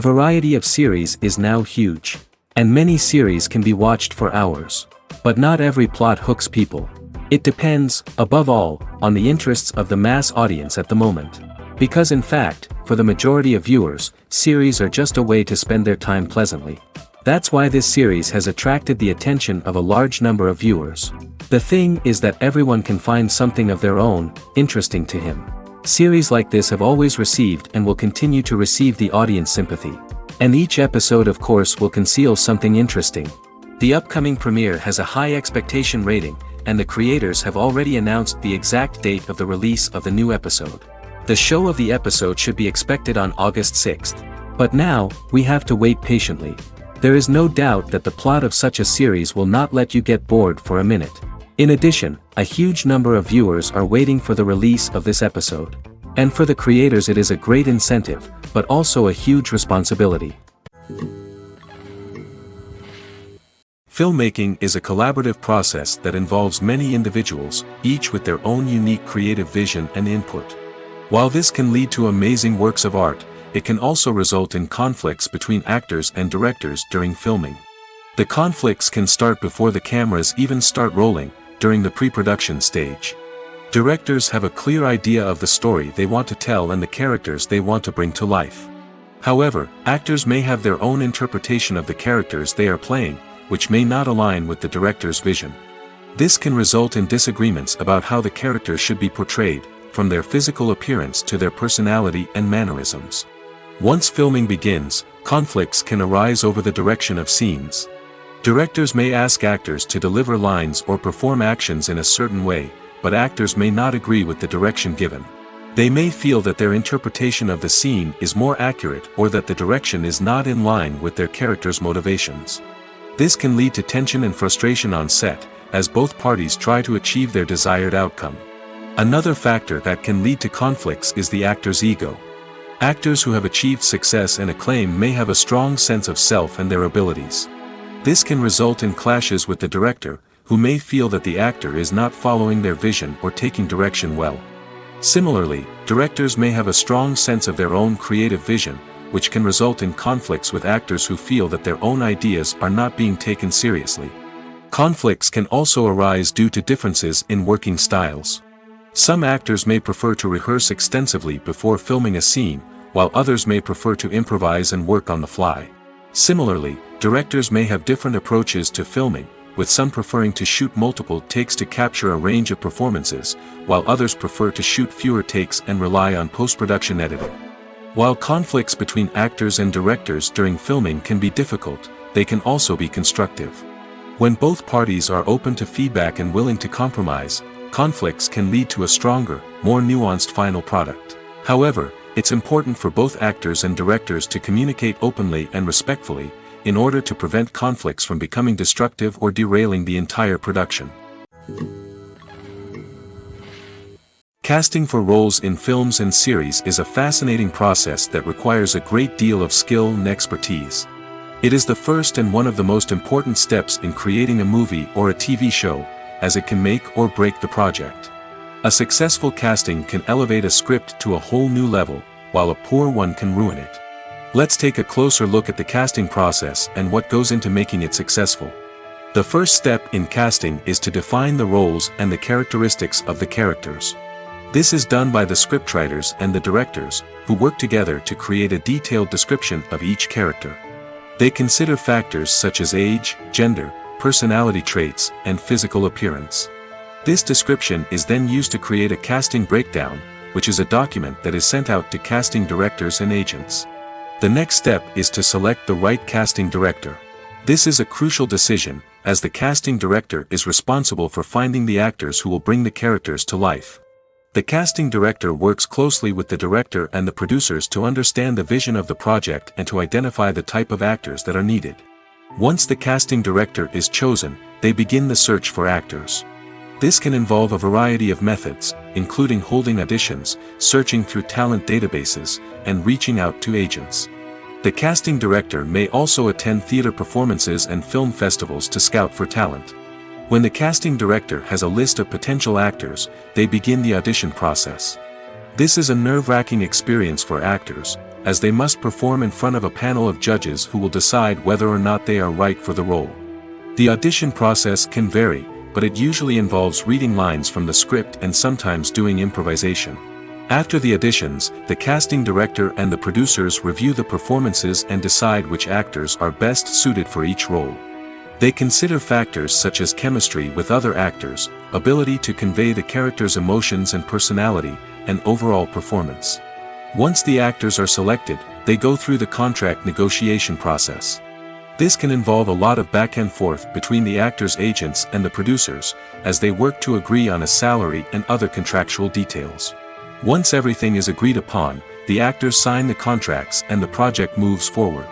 variety of series is now huge. And many series can be watched for hours. But not every plot hooks people. It depends, above all, on the interests of the mass audience at the moment. Because in fact, for the majority of viewers, series are just a way to spend their time pleasantly. That's why this series has attracted the attention of a large number of viewers. The thing is that everyone can find something of their own, interesting to him. Series like this have always received and will continue to receive the audience sympathy. And each episode of course will conceal something interesting. The upcoming premiere has a high expectation rating, and the creators have already announced the exact date of the release of the new episode. The show of the episode should be expected on August 6th. But now, we have to wait patiently. There is no doubt that the plot of such a series will not let you get bored for a minute. In addition, a huge number of viewers are waiting for the release of this episode. And for the creators it is a great incentive, but also a huge responsibility. Filmmaking is a collaborative process that involves many individuals, each with their own unique creative vision and input. While this can lead to amazing works of art, it can also result in conflicts between actors and directors during filming. The conflicts can start before the cameras even start rolling, during the pre-production stage. Directors have a clear idea of the story they want to tell and the characters they want to bring to life. However, actors may have their own interpretation of the characters they are playing, which may not align with the director's vision. This can result in disagreements about how the characters should be portrayed, from their physical appearance to their personality and mannerisms. Once filming begins, conflicts can arise over the direction of scenes. Directors may ask actors to deliver lines or perform actions in a certain way, but actors may not agree with the direction given. They may feel that their interpretation of the scene is more accurate or that the direction is not in line with their character's motivations. This can lead to tension and frustration on set, as both parties try to achieve their desired outcome. Another factor that can lead to conflicts is the actor's ego. Actors who have achieved success and acclaim may have a strong sense of self and their abilities. This can result in clashes with the director, who may feel that the actor is not following their vision or taking direction well. Similarly, directors may have a strong sense of their own creative vision, which can result in conflicts with actors who feel that their own ideas are not being taken seriously. Conflicts can also arise due to differences in working styles. Some actors may prefer to rehearse extensively before filming a scene, while others may prefer to improvise and work on the fly. Similarly, directors may have different approaches to filming, with some preferring to shoot multiple takes to capture a range of performances, while others prefer to shoot fewer takes and rely on post-production editing. While conflicts between actors and directors during filming can be difficult, they can also be constructive. When both parties are open to feedback and willing to compromise, conflicts can lead to a stronger, more nuanced final product. However, it's important for both actors and directors to communicate openly and respectfully, in order to prevent conflicts from becoming destructive or derailing the entire production. Casting for roles in films and series is a fascinating process that requires a great deal of skill and expertise. It is the first and one of the most important steps in creating a movie or a TV show, as it can make or break the project. A successful casting can elevate a script to a whole new level, while a poor one can ruin it. Let's take a closer look at the casting process and what goes into making it successful. The first step in casting is to define the roles and the characteristics of the characters. This is done by the scriptwriters and the directors, who work together to create a detailed description of each character. They consider factors such as age, gender, personality traits, and physical appearance. This description is then used to create a casting breakdown, which is a document that is sent out to casting directors and agents. The next step is to select the right casting director. This is a crucial decision, as the casting director is responsible for finding the actors who will bring the characters to life. The casting director works closely with the director and the producers to understand the vision of the project and to identify the type of actors that are needed. Once the casting director is chosen, they begin the search for actors. This can involve a variety of methods, including holding auditions, searching through talent databases, and reaching out to agents. The casting director may also attend theater performances and film festivals to scout for talent. When the casting director has a list of potential actors, they begin the audition process. This is a nerve-wracking experience for actors, as they must perform in front of a panel of judges who will decide whether or not they are right for the role. The audition process can vary, but it usually involves reading lines from the script and sometimes doing improvisation. After the auditions, the casting director and the producers review the performances and decide which actors are best suited for each role. They consider factors such as chemistry with other actors, ability to convey the character's emotions and personality, and overall performance. Once the actors are selected, they go through the contract negotiation process. This can involve a lot of back and forth between the actors' agents and the producers, as they work to agree on a salary and other contractual details. Once everything is agreed upon, the actors sign the contracts and the project moves forward.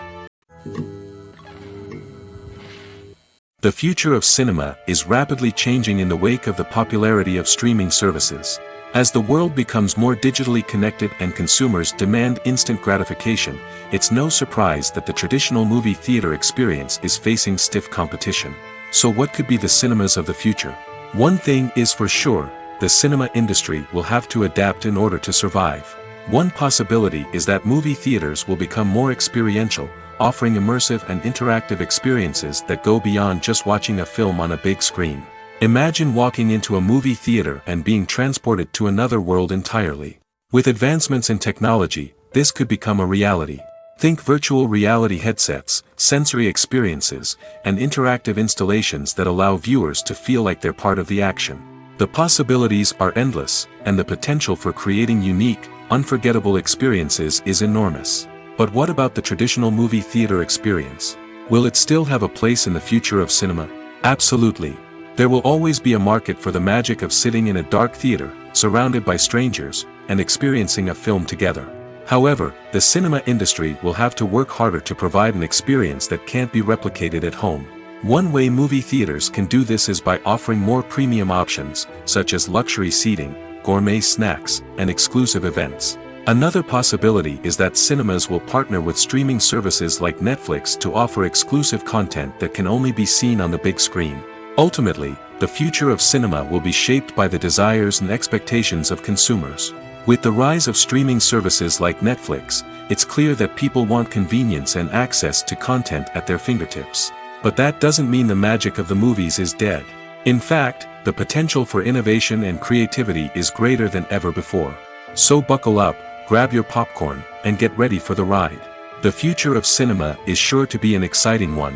The future of cinema is rapidly changing in the wake of the popularity of streaming services. As the world becomes more digitally connected and consumers demand instant gratification, it's no surprise that the traditional movie theater experience is facing stiff competition. So what could be the cinemas of the future? One thing is for sure, the cinema industry will have to adapt in order to survive. One possibility is that movie theaters will become more experiential, offering immersive and interactive experiences that go beyond just watching a film on a big screen. Imagine walking into a movie theater and being transported to another world entirely. With advancements in technology, this could become a reality. Think virtual reality headsets, sensory experiences, and interactive installations that allow viewers to feel like they're part of the action. The possibilities are endless, and the potential for creating unique, unforgettable experiences is enormous. But what about the traditional movie theater experience? Will it still have a place in the future of cinema? Absolutely. There will always be a market for the magic of sitting in a dark theater, surrounded by strangers, and experiencing a film together. However, the cinema industry will have to work harder to provide an experience that can't be replicated at home. One way movie theaters can do this is by offering more premium options, such as luxury seating, gourmet snacks, and exclusive events. Another possibility is that cinemas will partner with streaming services like Netflix to offer exclusive content that can only be seen on the big screen. Ultimately, the future of cinema will be shaped by the desires and expectations of consumers. With the rise of streaming services like Netflix, it's clear that people want convenience and access to content at their fingertips. But that doesn't mean the magic of the movies is dead. In fact, the potential for innovation and creativity is greater than ever before. So buckle up, grab your popcorn, and get ready for the ride. The future of cinema is sure to be an exciting one.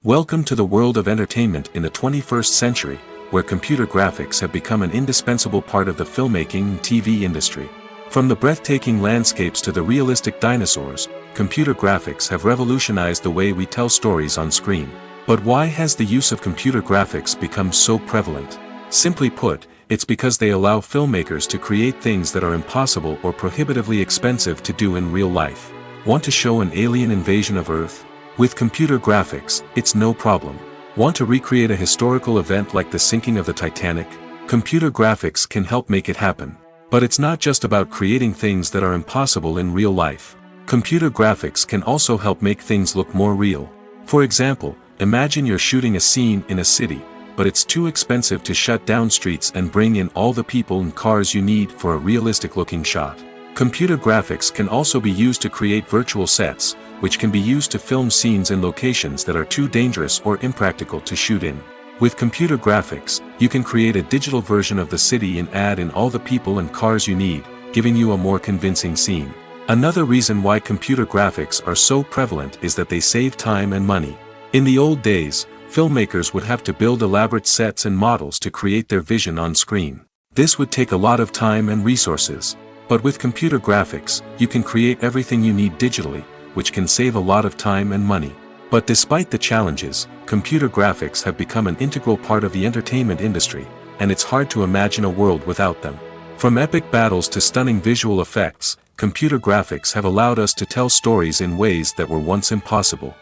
Welcome to the world of entertainment in the 21st century, where computer graphics have become an indispensable part of the filmmaking and TV industry. From the breathtaking landscapes to the realistic dinosaurs, computer graphics have revolutionized the way we tell stories on screen. But why has the use of computer graphics become so prevalent? Simply put, it's because they allow filmmakers to create things that are impossible or prohibitively expensive to do in real life. Want to show an alien invasion of Earth? With computer graphics, it's no problem. Want to recreate a historical event like the sinking of the Titanic? Computer graphics can help make it happen. But it's not just about creating things that are impossible in real life. Computer graphics can also help make things look more real. For example, imagine you're shooting a scene in a city, but it's too expensive to shut down streets and bring in all the people and cars you need for a realistic-looking shot. Computer graphics can also be used to create virtual sets, which can be used to film scenes in locations that are too dangerous or impractical to shoot in. With computer graphics, you can create a digital version of the city and add in all the people and cars you need, giving you a more convincing scene. Another reason why computer graphics are so prevalent is that they save time and money. In the old days, filmmakers would have to build elaborate sets and models to create their vision on screen. This would take a lot of time and resources. But with computer graphics, you can create everything you need digitally, which can save a lot of time and money. But despite the challenges, computer graphics have become an integral part of the entertainment industry, and it's hard to imagine a world without them. From epic battles to stunning visual effects, computer graphics have allowed us to tell stories in ways that were once impossible.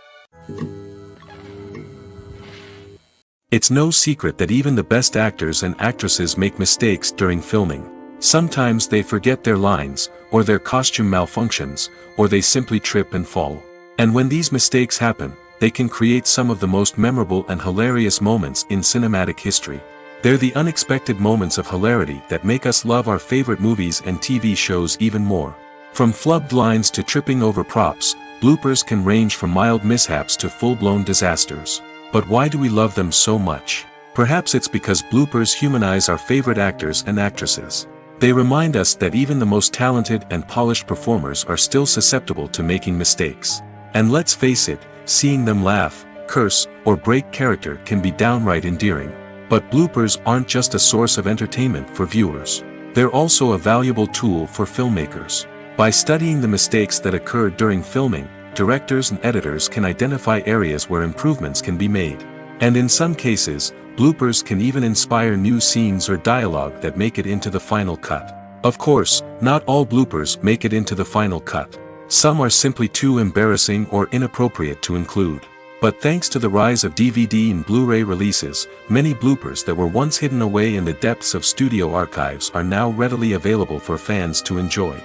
It's no secret that even the best actors and actresses make mistakes during filming. Sometimes they forget their lines, or their costume malfunctions, or they simply trip and fall. And when these mistakes happen, they can create some of the most memorable and hilarious moments in cinematic history. They're the unexpected moments of hilarity that make us love our favorite movies and TV shows even more. From flubbed lines to tripping over props, bloopers can range from mild mishaps to full-blown disasters. But why do we love them so much? Perhaps it's because bloopers humanize our favorite actors and actresses. They remind us that even the most talented and polished performers are still susceptible to making mistakes. And let's face it, seeing them laugh, curse, or break character can be downright endearing. But bloopers aren't just a source of entertainment for viewers. They're also a valuable tool for filmmakers. By studying the mistakes that occur during filming, directors and editors can identify areas where improvements can be made. And in some cases, bloopers can even inspire new scenes or dialogue that make it into the final cut. Of course, not all bloopers make it into the final cut. Some are simply too embarrassing or inappropriate to include. But thanks to the rise of DVD and Blu-ray releases, many bloopers that were once hidden away in the depths of studio archives are now readily available for fans to enjoy.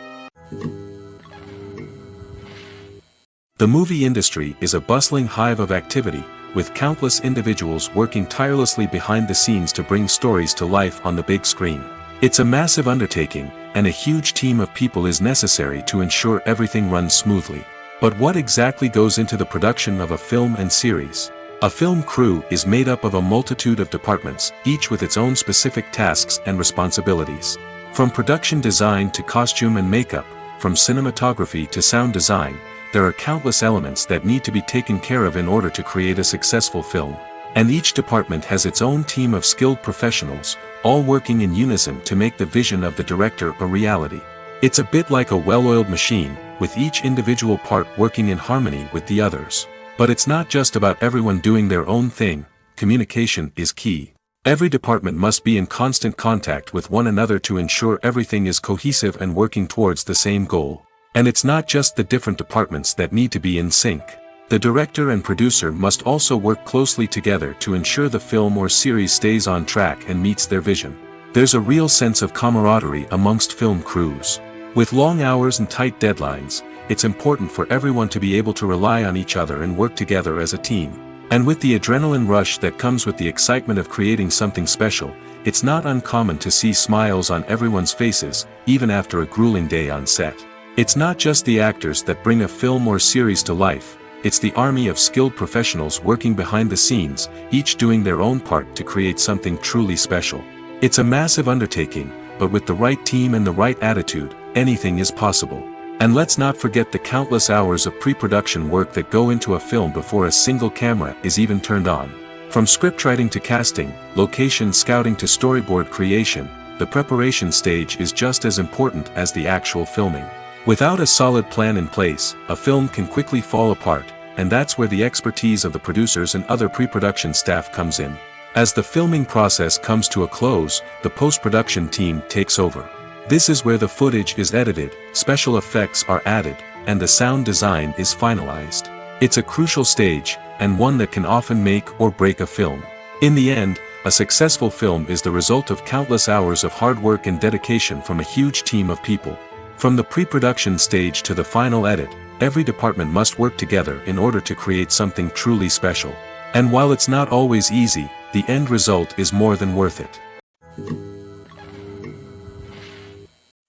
The movie industry is a bustling hive of activity, with countless individuals working tirelessly behind the scenes to bring stories to life on the big screen. It's a massive undertaking, and a huge team of people is necessary to ensure everything runs smoothly. But what exactly goes into the production of a film and series? A film crew is made up of a multitude of departments, each with its own specific tasks and responsibilities. From production design to costume and makeup, from cinematography to sound design, there are countless elements that need to be taken care of in order to create a successful film. And each department has its own team of skilled professionals, all working in unison to make the vision of the director a reality. It's a bit like a well-oiled machine, with each individual part working in harmony with the others. But it's not just about everyone doing their own thing. Communication is key. Every department must be in constant contact with one another to ensure everything is cohesive and working towards the same goal. And it's not just the different departments that need to be in sync. The director and producer must also work closely together to ensure the film or series stays on track and meets their vision. There's a real sense of camaraderie amongst film crews. With long hours and tight deadlines, it's important for everyone to be able to rely on each other and work together as a team. And with the adrenaline rush that comes with the excitement of creating something special, it's not uncommon to see smiles on everyone's faces, even after a grueling day on set. It's not just the actors that bring a film or series to life, it's the army of skilled professionals working behind the scenes, each doing their own part to create something truly special. It's a massive undertaking, but with the right team and the right attitude, anything is possible. And let's not forget the countless hours of pre-production work that go into a film before a single camera is even turned on. From scriptwriting to casting, location scouting to storyboard creation, the preparation stage is just as important as the actual filming. Without a solid plan in place, a film can quickly fall apart, and that's where the expertise of the producers and other pre-production staff comes in. As the filming process comes to a close, the post-production team takes over. This is where the footage is edited, special effects are added, and the sound design is finalized. It's a crucial stage, and one that can often make or break a film. In the end, a successful film is the result of countless hours of hard work and dedication from a huge team of people. From the pre-production stage to the final edit, every department must work together in order to create something truly special. And while it's not always easy, the end result is more than worth it.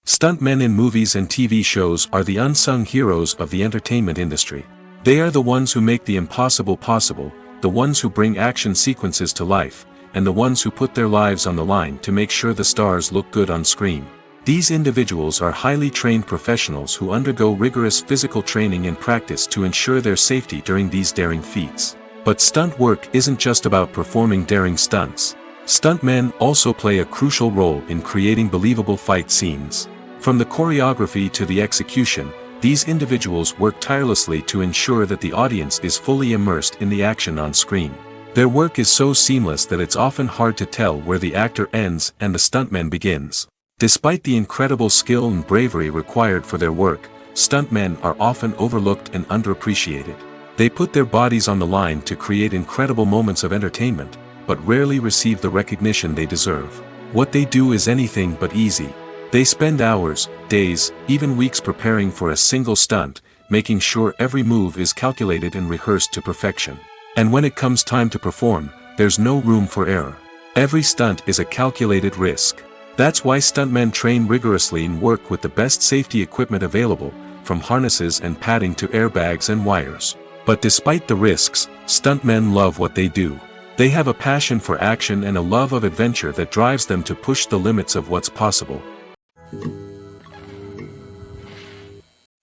Stuntmen in movies and TV shows are the unsung heroes of the entertainment industry. They are the ones who make the impossible possible, the ones who bring action sequences to life, and the ones who put their lives on the line to make sure the stars look good on screen. These individuals are highly trained professionals who undergo rigorous physical training and practice to ensure their safety during these daring feats. But stunt work isn't just about performing daring stunts. Stuntmen also play a crucial role in creating believable fight scenes. From the choreography to the execution, these individuals work tirelessly to ensure that the audience is fully immersed in the action on screen. Their work is so seamless that it's often hard to tell where the actor ends and the stuntman begins. Despite the incredible skill and bravery required for their work, stuntmen are often overlooked and underappreciated. They put their bodies on the line to create incredible moments of entertainment, but rarely receive the recognition they deserve. What they do is anything but easy. They spend hours, days, even weeks preparing for a single stunt, making sure every move is calculated and rehearsed to perfection. And when it comes time to perform, there's no room for error. Every stunt is a calculated risk. That's why stuntmen train rigorously and work with the best safety equipment available, from harnesses and padding to airbags and wires. But despite the risks, stuntmen love what they do. They have a passion for action and a love of adventure that drives them to push the limits of what's possible.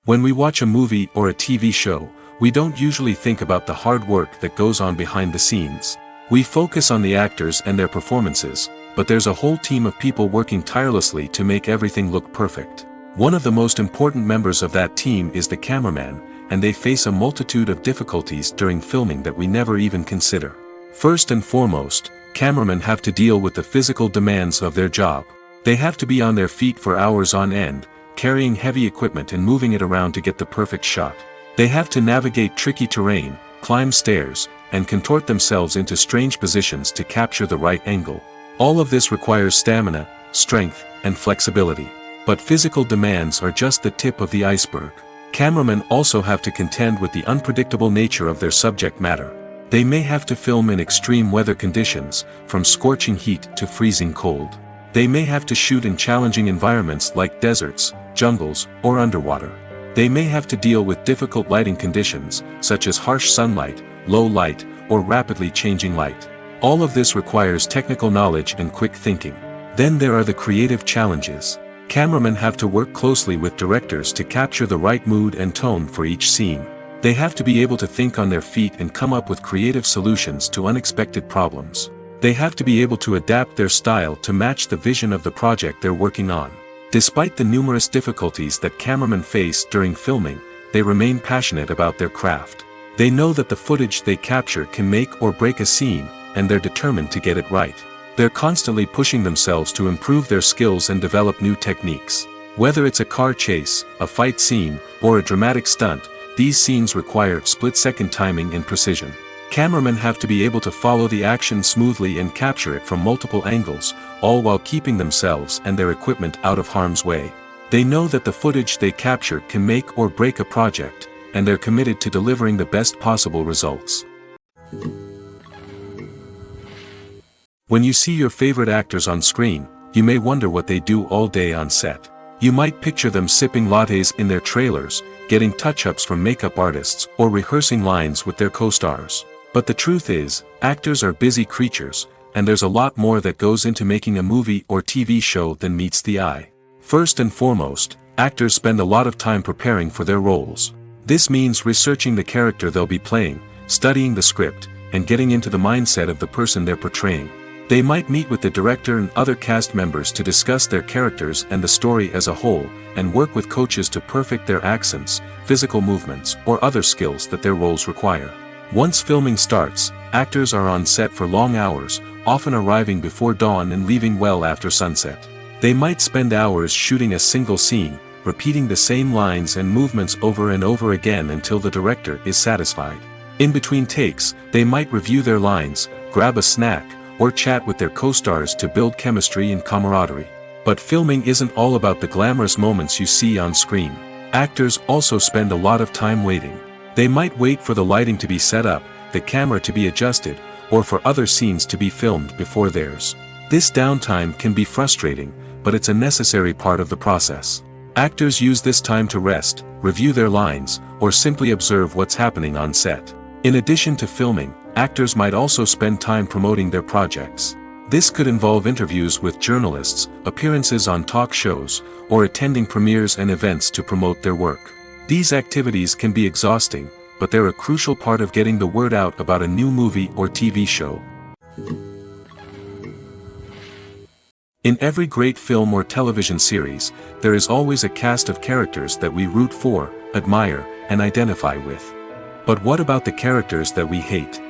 When we watch a movie or a TV show, we don't usually think about the hard work that goes on behind the scenes. We focus on the actors and their performances, but there's a whole team of people working tirelessly to make everything look perfect. One of the most important members of that team is the cameraman, and they face a multitude of difficulties during filming that we never even consider. First and foremost, cameramen have to deal with the physical demands of their job. They have to be on their feet for hours on end, carrying heavy equipment and moving it around to get the perfect shot. They have to navigate tricky terrain, climb stairs, and contort themselves into strange positions to capture the right angle. All of this requires stamina, strength, and flexibility. But physical demands are just the tip of the iceberg. Cameramen also have to contend with the unpredictable nature of their subject matter. They may have to film in extreme weather conditions, from scorching heat to freezing cold. They may have to shoot in challenging environments like deserts, jungles, or underwater. They may have to deal with difficult lighting conditions, such as harsh sunlight, low light, or rapidly changing light. All of this requires technical knowledge and quick thinking. Then there are the creative challenges. Cameramen have to work closely with directors to capture the right mood and tone for each scene. They have to be able to think on their feet and come up with creative solutions to unexpected problems. They have to be able to adapt their style to match the vision of the project they're working on. Despite the numerous difficulties that cameramen face during filming, they remain passionate about their craft. They know that the footage they capture can make or break a scene, and they're determined to get it right. They're constantly pushing themselves to improve their skills and develop new techniques. Whether it's a car chase, a fight scene, or a dramatic stunt, these scenes require split-second timing and precision. Cameramen have to be able to follow the action smoothly and capture it from multiple angles, all while keeping themselves and their equipment out of harm's way. They know that the footage they capture can make or break a project, and they're committed to delivering the best possible results. When you see your favorite actors on screen, you may wonder what they do all day on set. You might picture them sipping lattes in their trailers, getting touch-ups from makeup artists, or rehearsing lines with their co-stars. But the truth is, actors are busy creatures, and there's a lot more that goes into making a movie or TV show than meets the eye. First and foremost, actors spend a lot of time preparing for their roles. This means researching the character they'll be playing, studying the script, and getting into the mindset of the person they're portraying. They might meet with the director and other cast members to discuss their characters and the story as a whole, and work with coaches to perfect their accents, physical movements, or other skills that their roles require. Once filming starts, actors are on set for long hours, often arriving before dawn and leaving well after sunset. They might spend hours shooting a single scene, repeating the same lines and movements over and over again until the director is satisfied. In between takes, they might review their lines, grab a snack, or chat with their co-stars to build chemistry and camaraderie. But filming isn't all about the glamorous moments you see on screen. Actors also spend a lot of time waiting. They might wait for the lighting to be set up, the camera to be adjusted, or for other scenes to be filmed before theirs. This downtime can be frustrating, but it's a necessary part of the process. Actors use this time to rest, review their lines, or simply observe what's happening on set. In addition to filming, actors might also spend time promoting their projects. This could involve interviews with journalists, appearances on talk shows, or attending premieres and events to promote their work. These activities can be exhausting, but they're a crucial part of getting the word out about a new movie or TV show. In every great film or television series, there is always a cast of characters that we root for, admire, and identify with. But what about the characters that we hate?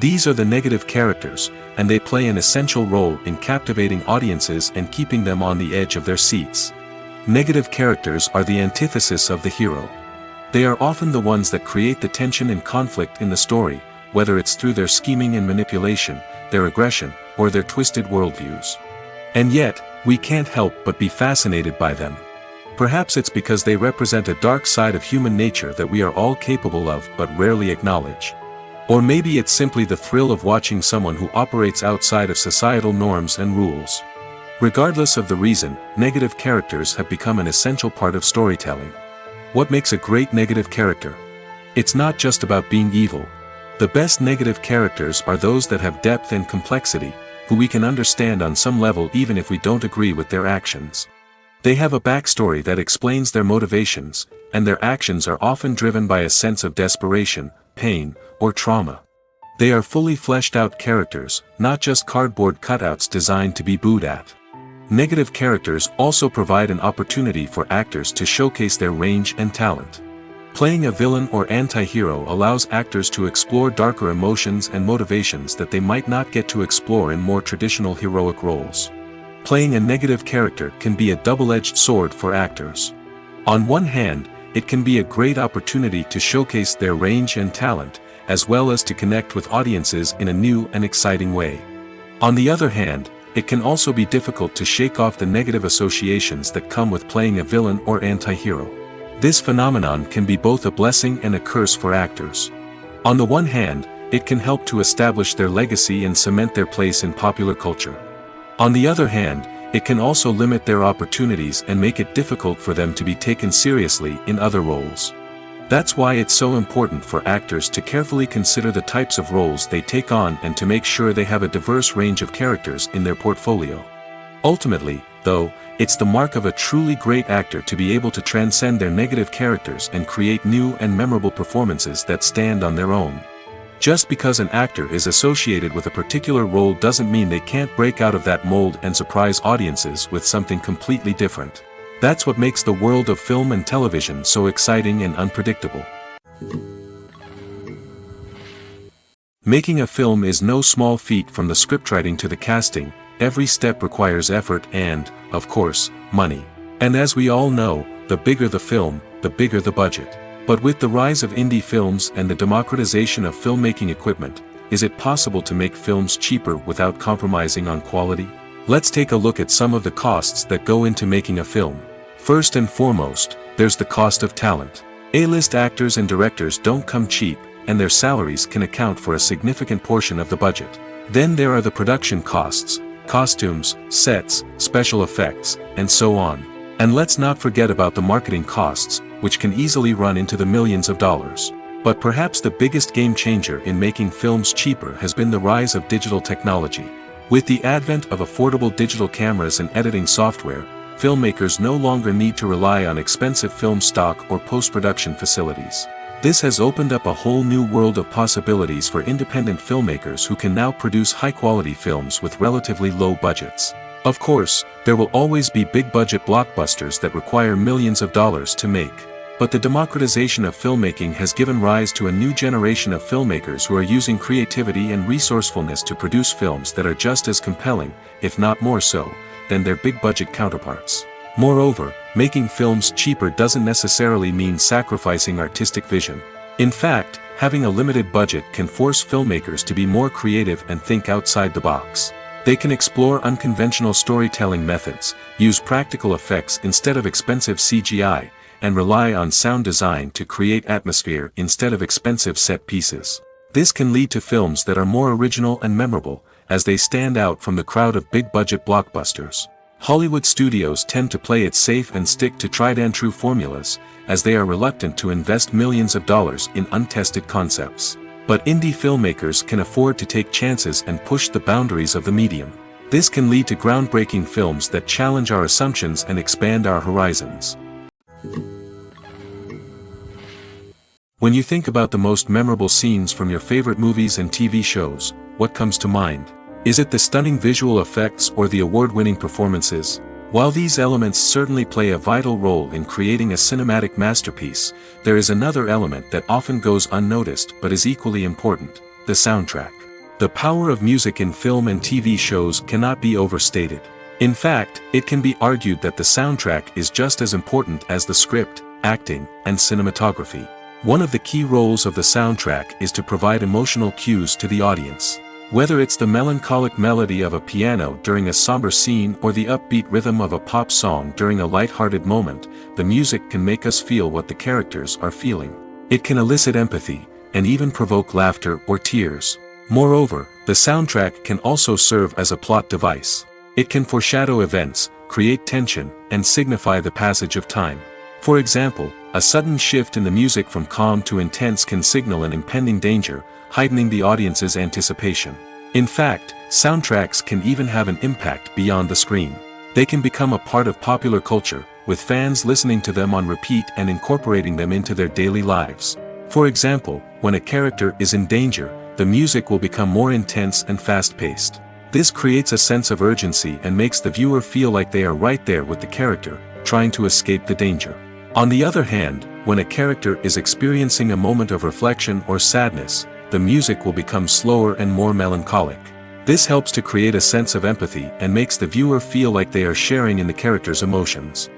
These are the negative characters, and they play an essential role in captivating audiences and keeping them on the edge of their seats. Negative characters are the antithesis of the hero. They are often the ones that create the tension and conflict in the story, whether it's through their scheming and manipulation, their aggression, or their twisted worldviews. And yet, we can't help but be fascinated by them. Perhaps it's because they represent a dark side of human nature that we are all capable of but rarely acknowledge. Or maybe it's simply the thrill of watching someone who operates outside of societal norms and rules. Regardless of the reason, negative characters have become an essential part of storytelling. What makes a great negative character? It's not just about being evil. The best negative characters are those that have depth and complexity, who we can understand on some level even if we don't agree with their actions. They have a backstory that explains their motivations, and their actions are often driven by a sense of desperation, pain, or trauma. They are fully fleshed out characters, not just cardboard cutouts designed to be booed at. Negative characters also provide an opportunity for actors to showcase their range and talent. Playing a villain or anti-hero allows actors to explore darker emotions and motivations that they might not get to explore in more traditional heroic roles. Playing a negative character can be a double-edged sword for actors. On one hand, it can be a great opportunity to showcase their range and talent, as well as to connect with audiences in a new and exciting way. On the other hand, it can also be difficult to shake off the negative associations that come with playing a villain or anti-hero. This phenomenon can be both a blessing and a curse for actors. On the one hand, it can help to establish their legacy and cement their place in popular culture. On the other hand, it can also limit their opportunities and make it difficult for them to be taken seriously in other roles. That's why it's so important for actors to carefully consider the types of roles they take on and to make sure they have a diverse range of characters in their portfolio. Ultimately, though, it's the mark of a truly great actor to be able to transcend their negative characters and create new and memorable performances that stand on their own. Just because an actor is associated with a particular role doesn't mean they can't break out of that mold and surprise audiences with something completely different. That's what makes the world of film and television so exciting and unpredictable. Making a film is no small feat. From the scriptwriting to the casting, every step requires effort and, of course, money. And as we all know, the bigger the film, the bigger the budget. But with the rise of indie films and the democratization of filmmaking equipment, is it possible to make films cheaper without compromising on quality? Let's take a look at some of the costs that go into making a film. First and foremost, there's the cost of talent. A-list actors and directors don't come cheap, and their salaries can account for a significant portion of the budget. Then there are the production costs, costumes, sets, special effects, and so on. And let's not forget about the marketing costs, which can easily run into the millions of dollars. But perhaps the biggest game changer in making films cheaper has been the rise of digital technology. With the advent of affordable digital cameras and editing software, filmmakers no longer need to rely on expensive film stock or post-production facilities. This has opened up a whole new world of possibilities for independent filmmakers who can now produce high-quality films with relatively low budgets. Of course, there will always be big-budget blockbusters that require millions of dollars to make. But the democratization of filmmaking has given rise to a new generation of filmmakers who are using creativity and resourcefulness to produce films that are just as compelling, if not more so, than their big-budget counterparts. Moreover, making films cheaper doesn't necessarily mean sacrificing artistic vision. In fact, having a limited budget can force filmmakers to be more creative and think outside the box. They can explore unconventional storytelling methods, use practical effects instead of expensive CGI, and rely on sound design to create atmosphere instead of expensive set pieces. This can lead to films that are more original and memorable, as they stand out from the crowd of big-budget blockbusters. Hollywood studios tend to play it safe and stick to tried-and-true formulas, as they are reluctant to invest millions of dollars in untested concepts. But indie filmmakers can afford to take chances and push the boundaries of the medium. This can lead to groundbreaking films that challenge our assumptions and expand our horizons. When you think about the most memorable scenes from your favorite movies and TV shows, what comes to mind? Is it the stunning visual effects or the award-winning performances? While these elements certainly play a vital role in creating a cinematic masterpiece, there is another element that often goes unnoticed but is equally important: the soundtrack. The power of music in film and TV shows cannot be overstated. In fact, it can be argued that the soundtrack is just as important as the script, acting, and cinematography. One of the key roles of the soundtrack is to provide emotional cues to the audience. Whether it's the melancholic melody of a piano during a somber scene or the upbeat rhythm of a pop song during a light-hearted moment, the music can make us feel what the characters are feeling. It can elicit empathy, and even provoke laughter or tears. Moreover, the soundtrack can also serve as a plot device. It can foreshadow events, create tension, and signify the passage of time. For example, a sudden shift in the music from calm to intense can signal an impending danger, heightening the audience's anticipation. In fact, soundtracks can even have an impact beyond the screen. They can become a part of popular culture, with fans listening to them on repeat and incorporating them into their daily lives. For example, when a character is in danger, the music will become more intense and fast-paced. This creates a sense of urgency and makes the viewer feel like they are right there with the character, trying to escape the danger. On the other hand, when a character is experiencing a moment of reflection or sadness, the music will become slower and more melancholic. This helps to create a sense of empathy and makes the viewer feel like they are sharing in the character's emotions.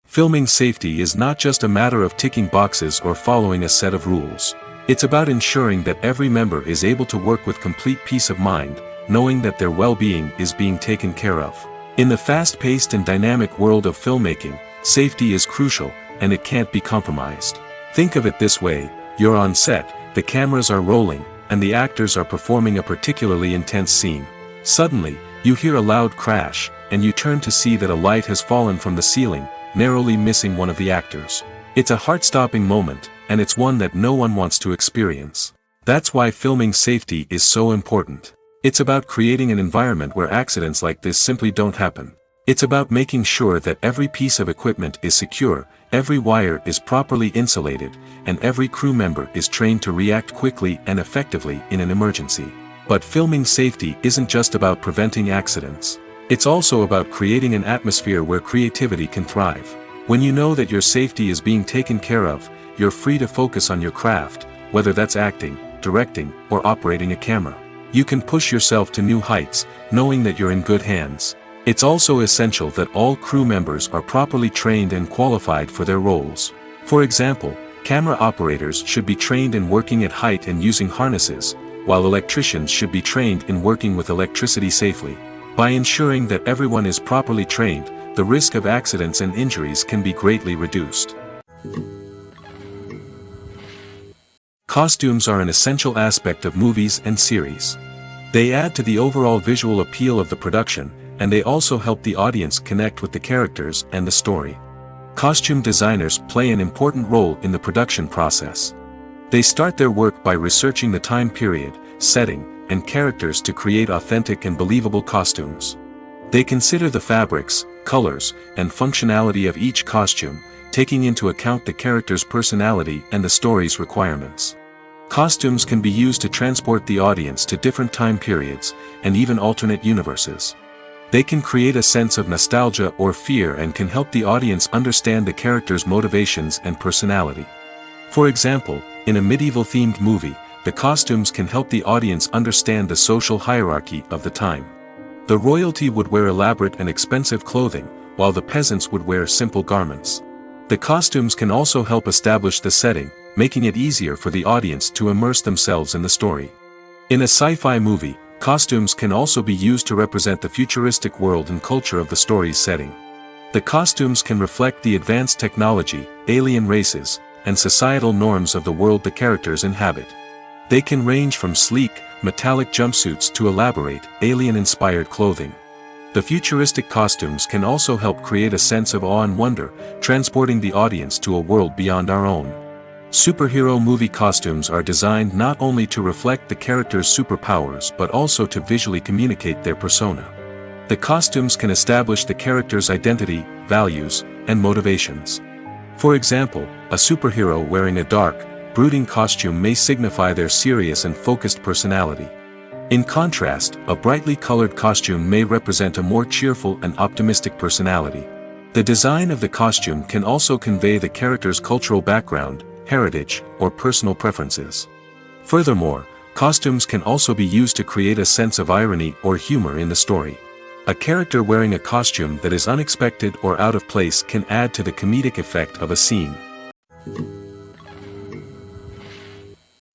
Filming safety is not just a matter of ticking boxes or following a set of rules. It's about ensuring that every member is able to work with complete peace of mind, knowing that their well-being is being taken care of. In the fast-paced and dynamic world of filmmaking, safety is crucial, and it can't be compromised. Think of it this way: you're on set, the cameras are rolling, and the actors are performing a particularly intense scene. Suddenly, you hear a loud crash, and you turn to see that a light has fallen from the ceiling, narrowly missing one of the actors. It's a heart-stopping moment, and it's one that no one wants to experience. That's why filming safety is so important. It's about creating an environment where accidents like this simply don't happen. It's about making sure that every piece of equipment is secure, every wire is properly insulated, and every crew member is trained to react quickly and effectively in an emergency. But filming safety isn't just about preventing accidents. It's also about creating an atmosphere where creativity can thrive. When you know that your safety is being taken care of, you're free to focus on your craft, whether that's acting, directing, or operating a camera. You can push yourself to new heights, knowing that you're in good hands. It's also essential that all crew members are properly trained and qualified for their roles. For example, camera operators should be trained in working at height and using harnesses, while electricians should be trained in working with electricity safely. By ensuring that everyone is properly trained, the risk of accidents and injuries can be greatly reduced. Costumes are an essential aspect of movies and series. They add to the overall visual appeal of the production, and they also help the audience connect with the characters and the story. Costume designers play an important role in the production process. They start their work by researching the time period, setting, and characters to create authentic and believable costumes. They consider the fabrics, colors, and functionality of each costume, taking into account the character's personality and the story's requirements. Costumes can be used to transport the audience to different time periods, and even alternate universes. They can create a sense of nostalgia or fear and can help the audience understand the character's motivations and personality. For example, in a medieval-themed movie, the costumes can help the audience understand the social hierarchy of the time. The royalty would wear elaborate and expensive clothing, while the peasants would wear simple garments. The costumes can also help establish the setting, making it easier for the audience to immerse themselves in the story. In a sci-fi movie, costumes can also be used to represent the futuristic world and culture of the story's setting. The costumes can reflect the advanced technology, alien races, and societal norms of the world the characters inhabit. They can range from sleek, metallic jumpsuits to elaborate, alien-inspired clothing. The futuristic costumes can also help create a sense of awe and wonder, transporting the audience to a world beyond our own. Superhero movie costumes are designed not only to reflect the character's superpowers but also to visually communicate their persona. The costumes can establish the character's identity, values, and motivations. For example, a superhero wearing a dark, brooding costume may signify their serious and focused personality. In contrast, a brightly colored costume may represent a more cheerful and optimistic personality. The design of the costume can also convey the character's cultural background, heritage, or personal preferences. Furthermore, costumes can also be used to create a sense of irony or humor in the story. A character wearing a costume that is unexpected or out of place can add to the comedic effect of a scene.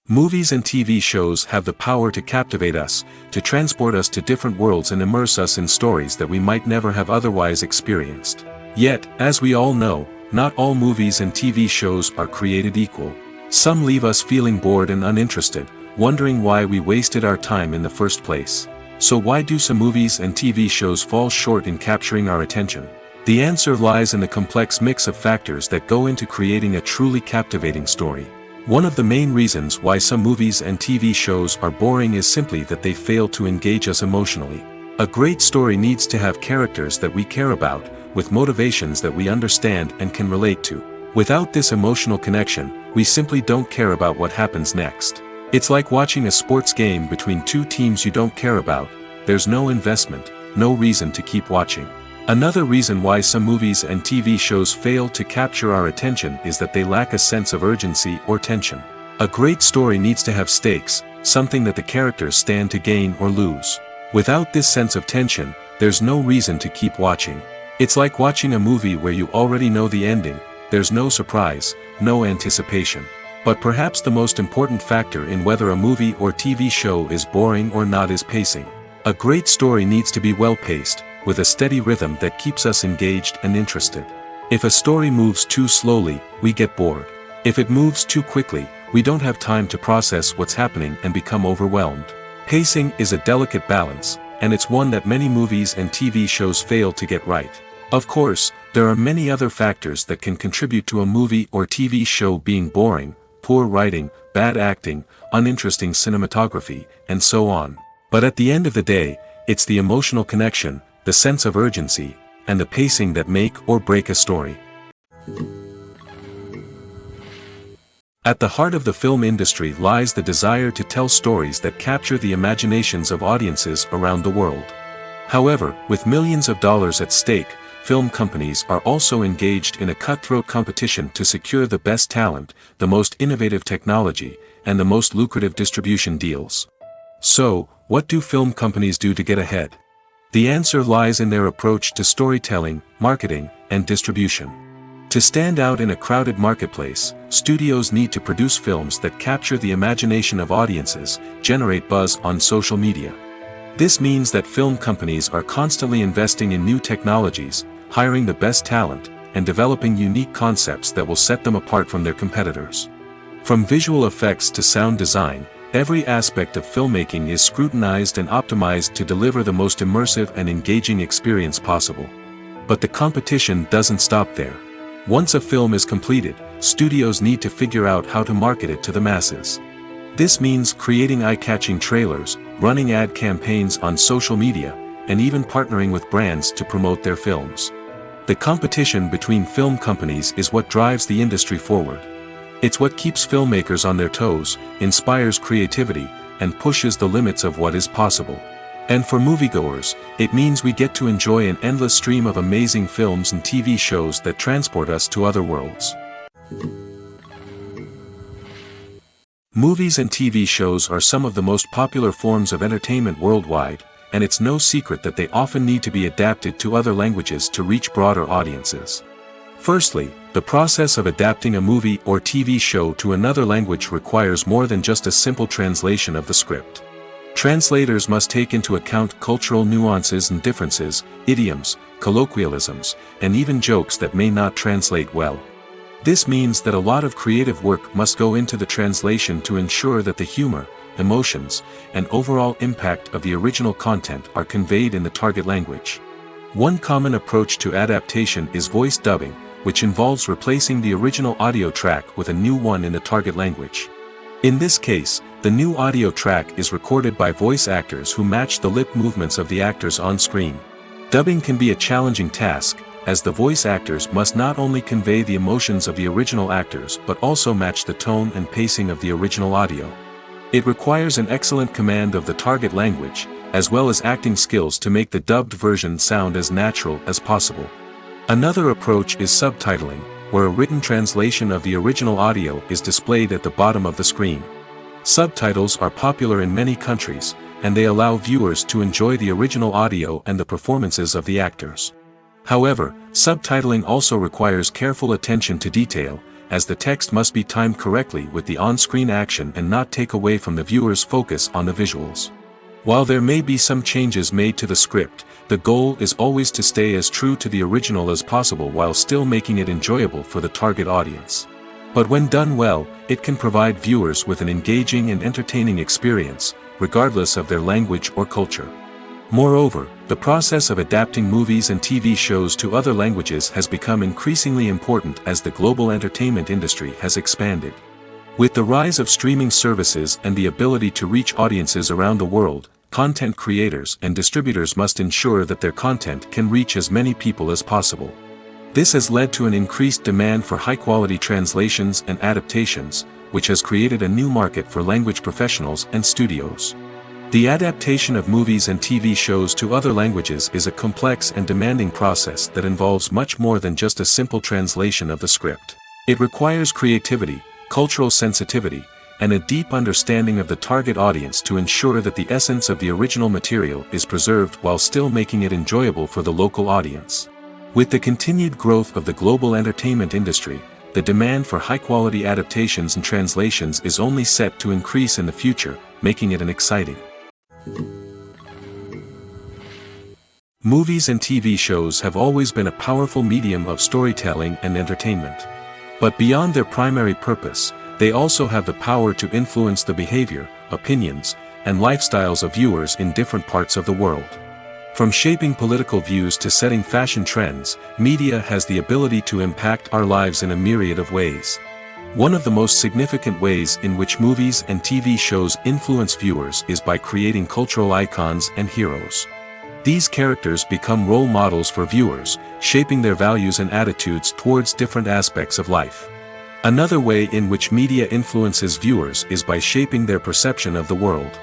Movies and TV shows have the power to captivate us, to transport us to different worlds and immerse us in stories that we might never have otherwise experienced. Yet, as we all know, not all movies and TV shows are created equal. Some leave us feeling bored and uninterested, wondering why we wasted our time in the first place. So why do some movies and TV shows fall short in capturing our attention? The answer lies in the complex mix of factors that go into creating a truly captivating story. One of the main reasons why some movies and TV shows are boring is simply that they fail to engage us emotionally. A great story needs to have characters that we care about, with motivations that we understand and can relate to. Without this emotional connection, we simply don't care about what happens next. It's like watching a sports game between two teams you don't care about. There's no investment, no reason to keep watching. Another reason why some movies and TV shows fail to capture our attention is that they lack a sense of urgency or tension. A great story needs to have stakes, something that the characters stand to gain or lose. Without this sense of tension, there's no reason to keep watching. It's like watching a movie where you already know the ending. There's no surprise, no anticipation. But perhaps the most important factor in whether a movie or TV show is boring or not is pacing. A great story needs to be well-paced, with a steady rhythm that keeps us engaged and interested. If a story moves too slowly, we get bored. If it moves too quickly, we don't have time to process what's happening and become overwhelmed. Pacing is a delicate balance, and it's one that many movies and TV shows fail to get right. Of course, there are many other factors that can contribute to a movie or TV show being boring: poor writing, bad acting, uninteresting cinematography, and so on. But at the end of the day, it's the emotional connection, the sense of urgency, and the pacing that make or break a story. At the heart of the film industry lies the desire to tell stories that capture the imaginations of audiences around the world. However, with millions of dollars at stake, film companies are also engaged in a cutthroat competition to secure the best talent, the most innovative technology, and the most lucrative distribution deals. So, what do film companies do to get ahead? The answer lies in their approach to storytelling, marketing, and distribution. To stand out in a crowded marketplace, studios need to produce films that capture the imagination of audiences, generate buzz on social media. This means that film companies are constantly investing in new technologies, hiring the best talent, and developing unique concepts that will set them apart from their competitors. From visual effects to sound design, every aspect of filmmaking is scrutinized and optimized to deliver the most immersive and engaging experience possible. But the competition doesn't stop there. Once a film is completed, studios need to figure out how to market it to the masses. This means creating eye-catching trailers, running ad campaigns on social media, and even partnering with brands to promote their films. The competition between film companies is what drives the industry forward. It's what keeps filmmakers on their toes, inspires creativity, and pushes the limits of what is possible. And for moviegoers, it means we get to enjoy an endless stream of amazing films and TV shows that transport us to other worlds. Movies and TV shows are some of the most popular forms of entertainment worldwide, and it's no secret that they often need to be adapted to other languages to reach broader audiences. Firstly, the process of adapting a movie or TV show to another language requires more than just a simple translation of the script. Translators must take into account cultural nuances and differences, idioms, colloquialisms, and even jokes that may not translate well. This means that a lot of creative work must go into the translation to ensure that the humor, emotions, and overall impact of the original content are conveyed in the target language. One common approach to adaptation is voice dubbing, which involves replacing the original audio track with a new one in the target language. In this case, the new audio track is recorded by voice actors who match the lip movements of the actors on screen. Dubbing can be a challenging task, as the voice actors must not only convey the emotions of the original actors but also match the tone and pacing of the original audio. It requires an excellent command of the target language, as well as acting skills to make the dubbed version sound as natural as possible. Another approach is subtitling, where a written translation of the original audio is displayed at the bottom of the screen. Subtitles are popular in many countries, and they allow viewers to enjoy the original audio and the performances of the actors. However, subtitling also requires careful attention to detail, as the text must be timed correctly with the on-screen action and not take away from the viewer's focus on the visuals. While there may be some changes made to the script, the goal is always to stay as true to the original as possible while still making it enjoyable for the target audience. But when done well, it can provide viewers with an engaging and entertaining experience, regardless of their language or culture. Moreover, the process of adapting movies and TV shows to other languages has become increasingly important as the global entertainment industry has expanded. With the rise of streaming services and the ability to reach audiences around the world, content creators and distributors must ensure that their content can reach as many people as possible. This has led to an increased demand for high-quality translations and adaptations, which has created a new market for language professionals and studios. The adaptation of movies and TV shows to other languages is a complex and demanding process that involves much more than just a simple translation of the script. It requires creativity, cultural sensitivity, and a deep understanding of the target audience to ensure that the essence of the original material is preserved while still making it enjoyable for the local audience. With the continued growth of the global entertainment industry, the demand for high-quality adaptations and translations is only set to increase in the future, making it an exciting. Movies and TV shows have always been a powerful medium of storytelling and entertainment. But beyond their primary purpose, they also have the power to influence the behavior, opinions, and lifestyles of viewers in different parts of the world. From shaping political views to setting fashion trends, media has the ability to impact our lives in a myriad of ways. One of the most significant ways in which movies and TV shows influence viewers is by creating cultural icons and heroes. These characters become role models for viewers, shaping their values and attitudes towards different aspects of life. Another way in which media influences viewers is by shaping their perception of the world.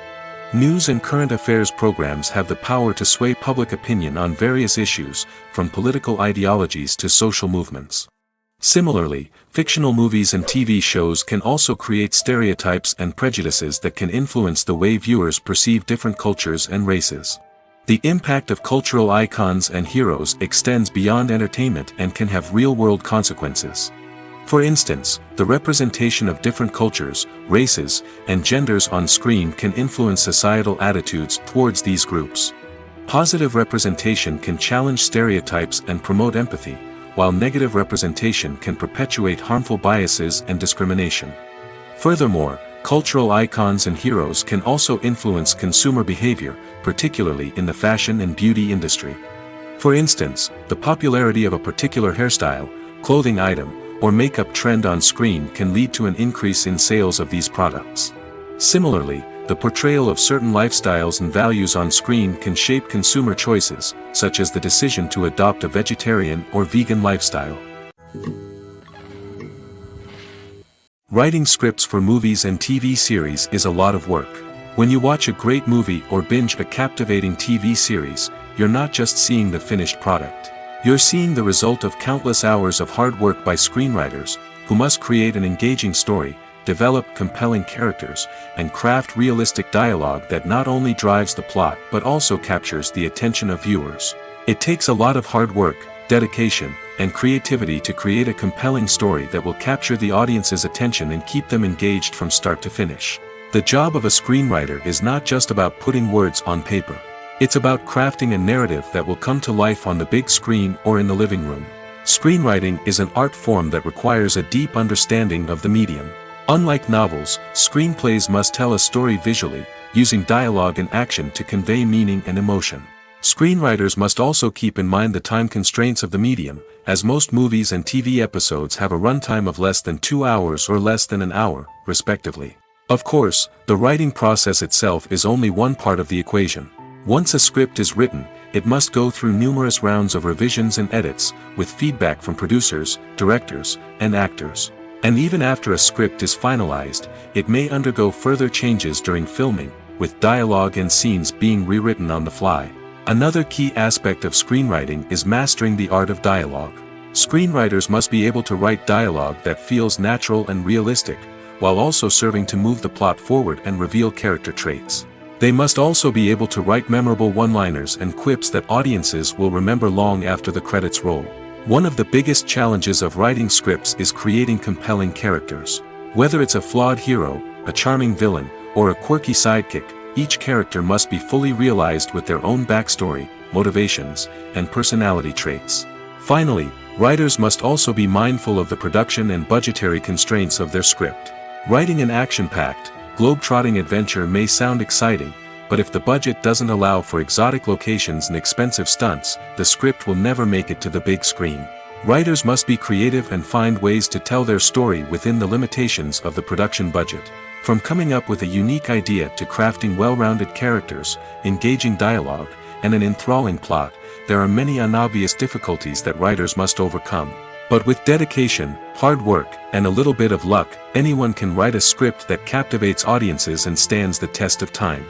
News and current affairs programs have the power to sway public opinion on various issues, from political ideologies to social movements. Similarly, fictional movies and TV shows can also create stereotypes and prejudices that can influence the way viewers perceive different cultures and races. The impact of cultural icons and heroes extends beyond entertainment and can have real-world consequences. For instance, the representation of different cultures, races, and genders on screen can influence societal attitudes towards these groups. Positive representation can challenge stereotypes and promote empathy, while negative representation can perpetuate harmful biases and discrimination. Furthermore, cultural icons and heroes can also influence consumer behavior, particularly in the fashion and beauty industry. For instance, the popularity of a particular hairstyle, clothing item, or makeup trend on screen can lead to an increase in sales of these products. Similarly, the portrayal of certain lifestyles and values on screen can shape consumer choices, such as the decision to adopt a vegetarian or vegan lifestyle. Writing scripts for movies and TV series is a lot of work. When you watch a great movie or binge a captivating TV series, you're not just seeing the finished product. You're seeing the result of countless hours of hard work by screenwriters, who must create an engaging story, develop compelling characters, and craft realistic dialogue that not only drives the plot but also captures the attention of viewers. It takes a lot of hard work, dedication, and creativity to create a compelling story that will capture the audience's attention and keep them engaged from start to finish. The job of a screenwriter is not just about putting words on paper. It's about crafting a narrative that will come to life on the big screen or in the living room. Screenwriting is an art form that requires a deep understanding of the medium. Unlike novels, screenplays must tell a story visually, using dialogue and action to convey meaning and emotion. Screenwriters must also keep in mind the time constraints of the medium, as most movies and TV episodes have a runtime of less than 2 hours or less than an hour, respectively. Of course, the writing process itself is only one part of the equation. Once a script is written, it must go through numerous rounds of revisions and edits, with feedback from producers, directors, and actors. And even after a script is finalized, it may undergo further changes during filming, with dialogue and scenes being rewritten on the fly. Another key aspect of screenwriting is mastering the art of dialogue. Screenwriters must be able to write dialogue that feels natural and realistic, while also serving to move the plot forward and reveal character traits. They must also be able to write memorable one-liners and quips that audiences will remember long after the credits roll. One of the biggest challenges of writing scripts is creating compelling characters. Whether it's a flawed hero, a charming villain, or a quirky sidekick, each character must be fully realized with their own backstory, motivations, and personality traits. Finally, writers must also be mindful of the production and budgetary constraints of their script. Writing an action-packed, globe-trotting adventure may sound exciting, but if the budget doesn't allow for exotic locations and expensive stunts, the script will never make it to the big screen. Writers must be creative and find ways to tell their story within the limitations of the production budget. From coming up with a unique idea to crafting well-rounded characters, engaging dialogue, and an enthralling plot, there are many unobvious difficulties that writers must overcome. But with dedication, hard work, and a little bit of luck, anyone can write a script that captivates audiences and stands the test of time.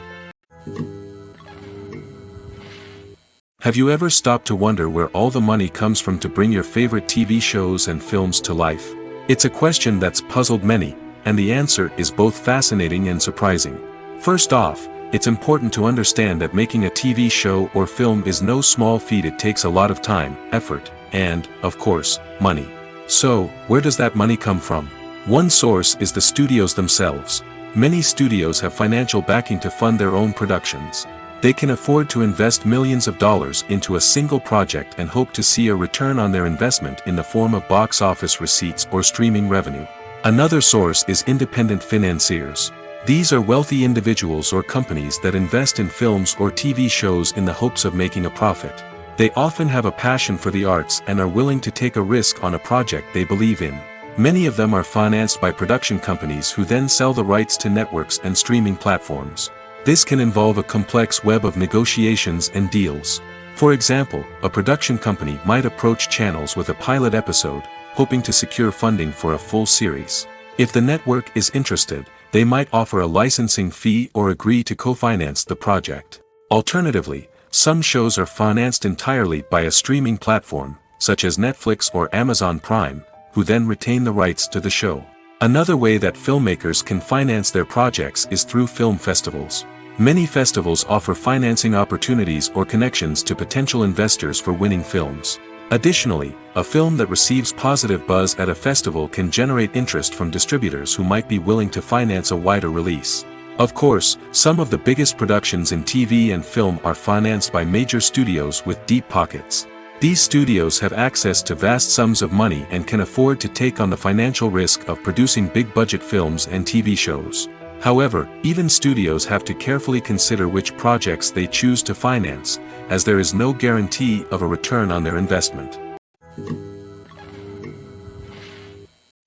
Have you ever stopped to wonder where all the money comes from to bring your favorite TV shows and films to life? It's a question that's puzzled many, and the answer is both fascinating and surprising. First off, it's important to understand that making a TV show or film is no small feat. It takes a lot of time, effort, and, of course, money. So, where does that money come from? One source is the studios themselves. Many studios have financial backing to fund their own productions. They can afford to invest millions of dollars into a single project and hope to see a return on their investment in the form of box office receipts or streaming revenue. Another source is independent financiers. These are wealthy individuals or companies that invest in films or TV shows in the hopes of making a profit. They often have a passion for the arts and are willing to take a risk on a project they believe in. Many of them are financed by production companies who then sell the rights to networks and streaming platforms. This can involve a complex web of negotiations and deals. For example, a production company might approach channels with a pilot episode, hoping to secure funding for a full series. If the network is interested, they might offer a licensing fee or agree to co-finance the project. Alternatively, some shows are financed entirely by a streaming platform, such as Netflix or Amazon Prime, who then retain the rights to the show. Another way that filmmakers can finance their projects is through film festivals. Many festivals offer financing opportunities or connections to potential investors for winning films. Additionally, a film that receives positive buzz at a festival can generate interest from distributors who might be willing to finance a wider release. Of course, some of the biggest productions in TV and film are financed by major studios with deep pockets. These studios have access to vast sums of money and can afford to take on the financial risk of producing big-budget films and TV shows. However, even studios have to carefully consider which projects they choose to finance, as there is no guarantee of a return on their investment.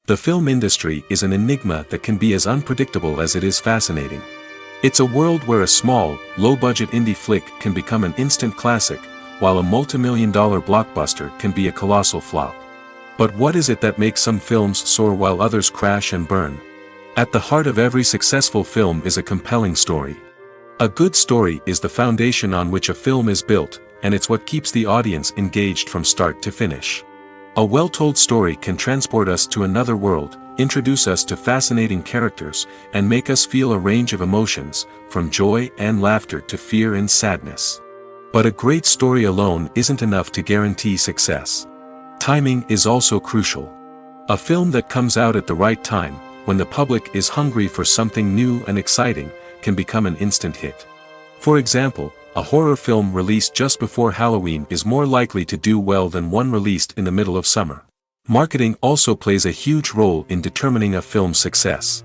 The film industry is an enigma that can be as unpredictable as it is fascinating. It's a world where a small, low-budget indie flick can become an instant classic, while a multi-million-dollar blockbuster can be a colossal flop. But what is it that makes some films soar while others crash and burn? At the heart of every successful film is a compelling story. A good story is the foundation on which a film is built, and it's what keeps the audience engaged from start to finish. A well-told story can transport us to another world, introduce us to fascinating characters, and make us feel a range of emotions, from joy and laughter to fear and sadness. But a great story alone isn't enough to guarantee success. Timing is also crucial. A film that comes out at the right time, when the public is hungry for something new and exciting, can become an instant hit. For example, a horror film released just before Halloween is more likely to do well than one released in the middle of summer. Marketing also plays a huge role in determining a film's success.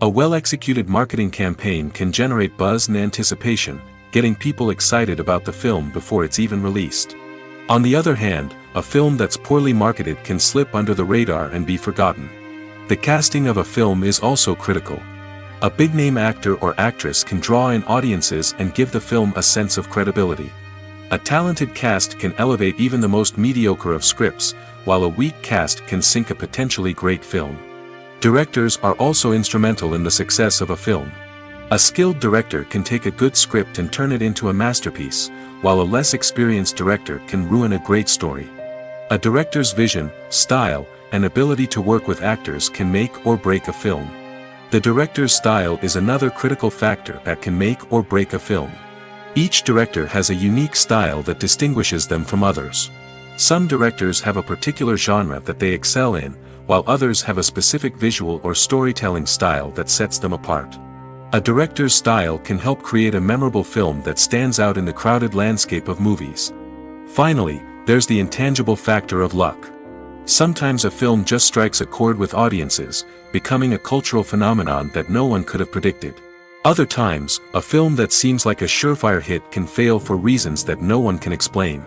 A well-executed marketing campaign can generate buzz and anticipation, getting people excited about the film before it's even released. On the other hand, a film that's poorly marketed can slip under the radar and be forgotten. The casting of a film is also critical. A big-name actor or actress can draw in audiences and give the film a sense of credibility. A talented cast can elevate even the most mediocre of scripts, while a weak cast can sink a potentially great film. Directors are also instrumental in the success of a film. A skilled director can take a good script and turn it into a masterpiece, while a less experienced director can ruin a great story. A director's vision, style, and ability to work with actors can make or break a film. The director's style is another critical factor that can make or break a film. Each director has a unique style that distinguishes them from others. Some directors have a particular genre that they excel in, while others have a specific visual or storytelling style that sets them apart. A director's style can help create a memorable film that stands out in the crowded landscape of movies. Finally, there's the intangible factor of luck. Sometimes a film just strikes a chord with audiences, becoming a cultural phenomenon that no one could have predicted. Other times, a film that seems like a surefire hit can fail for reasons that no one can explain.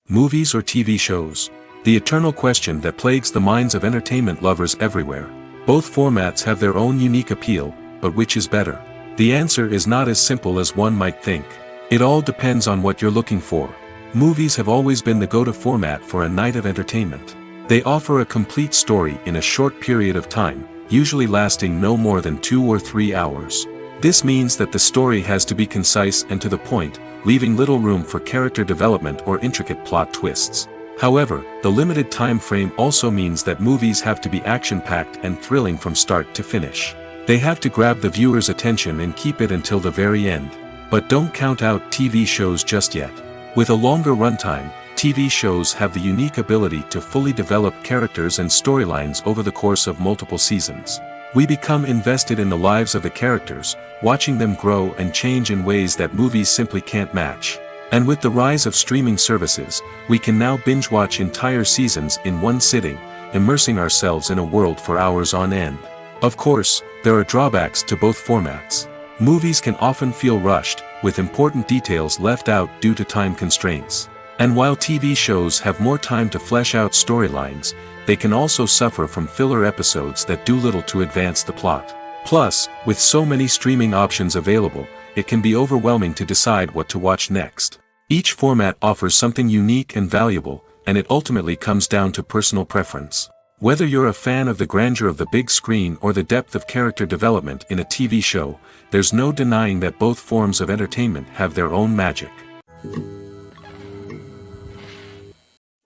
Movies or TV shows? The eternal question that plagues the minds of entertainment lovers everywhere. Both formats have their own unique appeal, but which is better? The answer is not as simple as one might think. It all depends on what you're looking for. Movies have always been the go-to format for a night of entertainment. They offer a complete story in a short period of time, usually lasting no more than 2 or 3 hours. This means that the story has to be concise and to the point, leaving little room for character development or intricate plot twists. However, the limited time frame also means that movies have to be action-packed and thrilling from start to finish. They have to grab the viewer's attention and keep it until the very end. But don't count out TV shows just yet. With a longer runtime, TV shows have the unique ability to fully develop characters and storylines over the course of multiple seasons. We become invested in the lives of the characters, watching them grow and change in ways that movies simply can't match. And with the rise of streaming services, we can now binge-watch entire seasons in one sitting, immersing ourselves in a world for hours on end. Of course, there are drawbacks to both formats. Movies can often feel rushed, with important details left out due to time constraints. And while TV shows have more time to flesh out storylines, they can also suffer from filler episodes that do little to advance the plot. Plus, with so many streaming options available, it can be overwhelming to decide what to watch next. Each format offers something unique and valuable, and it ultimately comes down to personal preference. Whether you're a fan of the grandeur of the big screen or the depth of character development in a TV show, there's no denying that both forms of entertainment have their own magic.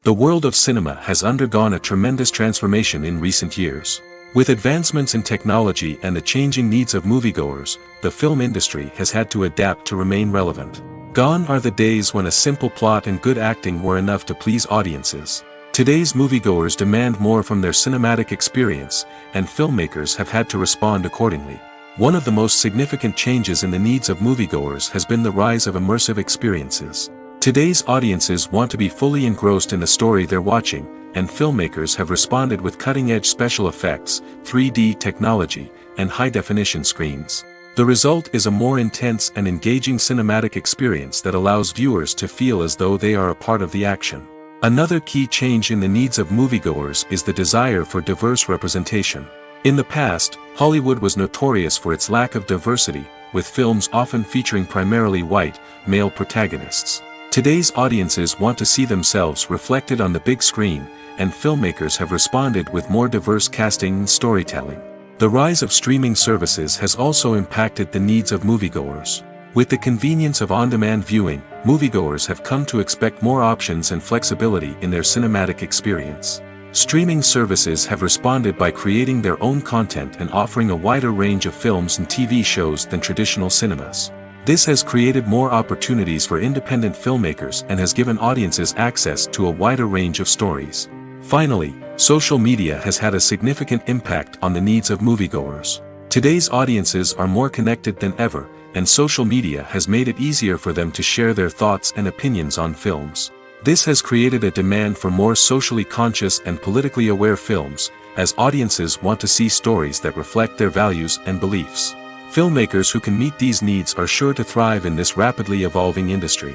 The world of cinema has undergone a tremendous transformation in recent years. With advancements in technology and the changing needs of moviegoers, the film industry has had to adapt to remain relevant. Gone are the days when a simple plot and good acting were enough to please audiences. Today's moviegoers demand more from their cinematic experience, and filmmakers have had to respond accordingly. One of the most significant changes in the needs of moviegoers has been the rise of immersive experiences. Today's audiences want to be fully engrossed in the story they're watching, and filmmakers have responded with cutting-edge special effects, 3D technology, and high-definition screens. The result is a more intense and engaging cinematic experience that allows viewers to feel as though they are a part of the action. Another key change in the needs of moviegoers is the desire for diverse representation. In the past, Hollywood was notorious for its lack of diversity, with films often featuring primarily white, male protagonists. Today's audiences want to see themselves reflected on the big screen, and filmmakers have responded with more diverse casting and storytelling. The rise of streaming services has also impacted the needs of moviegoers. With the convenience of on-demand viewing, moviegoers have come to expect more options and flexibility in their cinematic experience. Streaming services have responded by creating their own content and offering a wider range of films and TV shows than traditional cinemas. This has created more opportunities for independent filmmakers and has given audiences access to a wider range of stories. Finally, social media has had a significant impact on the needs of moviegoers. Today's audiences are more connected than ever, and social media has made it easier for them to share their thoughts and opinions on films. This has created a demand for more socially conscious and politically aware films, as audiences want to see stories that reflect their values and beliefs. Filmmakers who can meet these needs are sure to thrive in this rapidly evolving industry.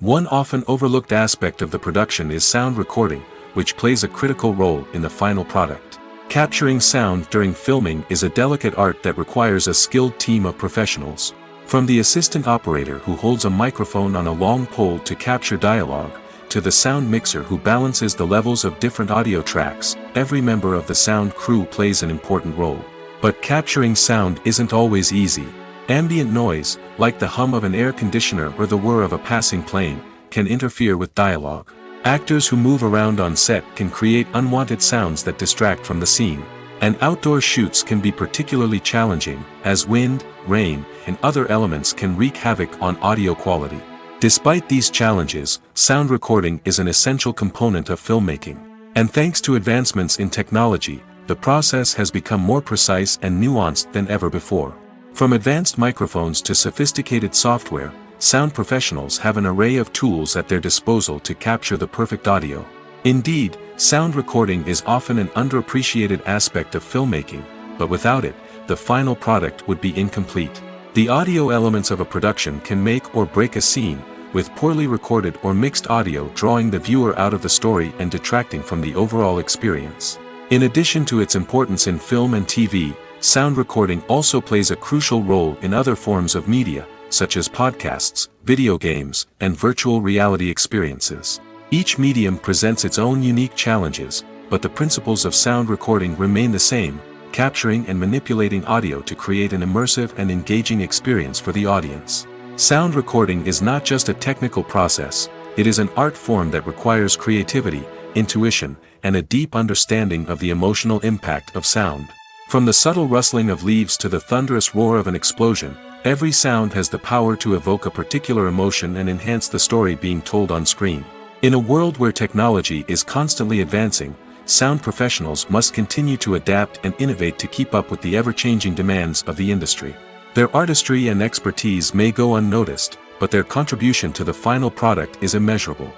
One often overlooked aspect of the production is sound recording, which plays a critical role in the final product. Capturing sound during filming is a delicate art that requires a skilled team of professionals. From the assistant operator who holds a microphone on a long pole to capture dialogue, to the sound mixer who balances the levels of different audio tracks, every member of the sound crew plays an important role. But capturing sound isn't always easy. Ambient noise, like the hum of an air conditioner or the whir of a passing plane, can interfere with dialogue. Actors who move around on set can create unwanted sounds that distract from the scene. And outdoor shoots can be particularly challenging, as wind, rain, and other elements can wreak havoc on audio quality. Despite these challenges, sound recording is an essential component of filmmaking. And thanks to advancements in technology, the process has become more precise and nuanced than ever before. From advanced microphones to sophisticated software, sound professionals have an array of tools at their disposal to capture the perfect audio. Indeed, sound recording is often an underappreciated aspect of filmmaking, but without it, the final product would be incomplete. The audio elements of a production can make or break a scene, with poorly recorded or mixed audio drawing the viewer out of the story and detracting from the overall experience. In addition to its importance in film and TV, sound recording also plays a crucial role in other forms of media, such as podcasts, video games, and virtual reality experiences. Each medium presents its own unique challenges, but the principles of sound recording remain the same, capturing and manipulating audio to create an immersive and engaging experience for the audience. Sound recording is not just a technical process, it is an art form that requires creativity, intuition, and a deep understanding of the emotional impact of sound. From the subtle rustling of leaves to the thunderous roar of an explosion, every sound has the power to evoke a particular emotion and enhance the story being told on screen. In a world where technology is constantly advancing, sound professionals must continue to adapt and innovate to keep up with the ever-changing demands of the industry. Their artistry and expertise may go unnoticed, but their contribution to the final product is immeasurable.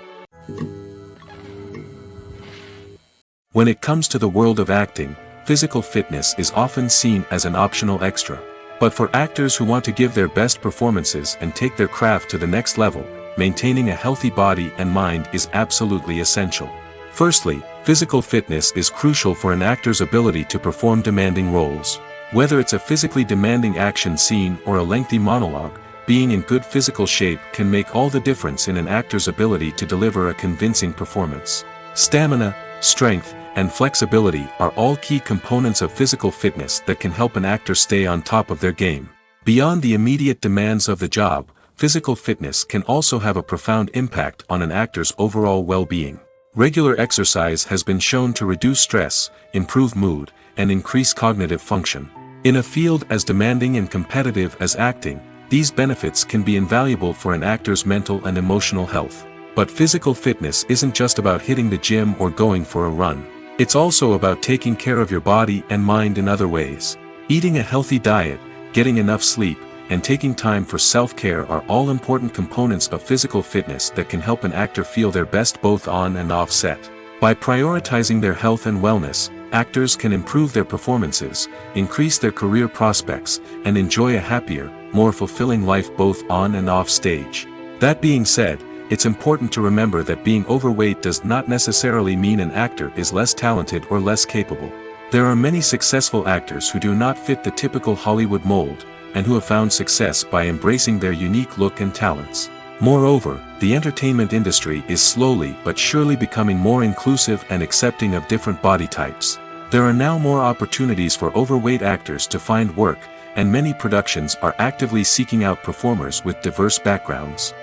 When it comes to the world of acting, physical fitness is often seen as an optional extra. But for actors who want to give their best performances and take their craft to the next level, maintaining a healthy body and mind is absolutely essential. Firstly, physical fitness is crucial for an actor's ability to perform demanding roles. Whether it's a physically demanding action scene or a lengthy monologue, being in good physical shape can make all the difference in an actor's ability to deliver a convincing performance. Stamina, strength, and flexibility are all key components of physical fitness that can help an actor stay on top of their game. Beyond the immediate demands of the job, physical fitness can also have a profound impact on an actor's overall well-being. Regular exercise has been shown to reduce stress, improve mood, and increase cognitive function. In a field as demanding and competitive as acting, these benefits can be invaluable for an actor's mental and emotional health. But physical fitness isn't just about hitting the gym or going for a run. It's also about taking care of your body and mind in other ways. Eating a healthy diet, getting enough sleep, and taking time for self-care are all important components of physical fitness that can help an actor feel their best both on and off set. By prioritizing their health and wellness, actors can improve their performances, increase their career prospects, and enjoy a happier, more fulfilling life both on and off stage. That being said, it's important to remember that being overweight does not necessarily mean an actor is less talented or less capable. There are many successful actors who do not fit the typical Hollywood mold, and who have found success by embracing their unique look and talents. Moreover, the entertainment industry is slowly but surely becoming more inclusive and accepting of different body types. There are now more opportunities for overweight actors to find work, and many productions are actively seeking out performers with diverse backgrounds.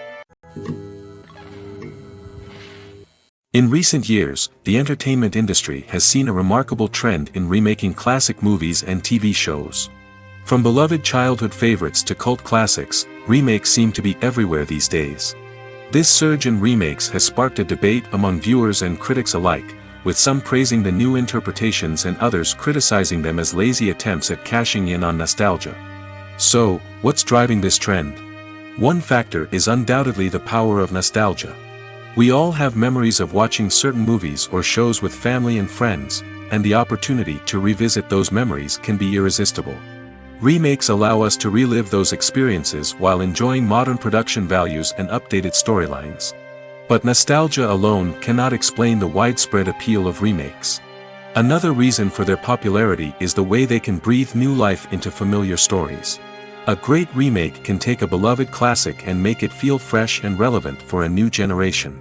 In recent years, the entertainment industry has seen a remarkable trend in remaking classic movies and TV shows. From beloved childhood favorites to cult classics, remakes seem to be everywhere these days. This surge in remakes has sparked a debate among viewers and critics alike, with some praising the new interpretations and others criticizing them as lazy attempts at cashing in on nostalgia. So, what's driving this trend? One factor is undoubtedly the power of nostalgia. We all have memories of watching certain movies or shows with family and friends, and the opportunity to revisit those memories can be irresistible. Remakes allow us to relive those experiences while enjoying modern production values and updated storylines. But nostalgia alone cannot explain the widespread appeal of remakes. Another reason for their popularity is the way they can breathe new life into familiar stories. A great remake can take a beloved classic and make it feel fresh and relevant for a new generation.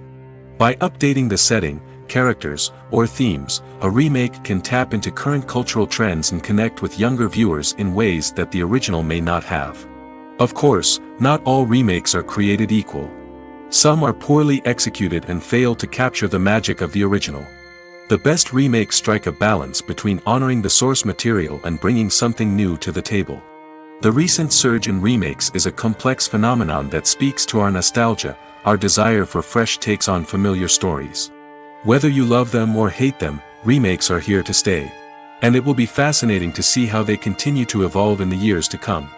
By updating the setting, characters, or themes, a remake can tap into current cultural trends and connect with younger viewers in ways that the original may not have. Of course, not all remakes are created equal. Some are poorly executed and fail to capture the magic of the original. The best remakes strike a balance between honoring the source material and bringing something new to the table. The recent surge in remakes is a complex phenomenon that speaks to our nostalgia, our desire for fresh takes on familiar stories. Whether you love them or hate them, remakes are here to stay. And it will be fascinating to see how they continue to evolve in the years to come.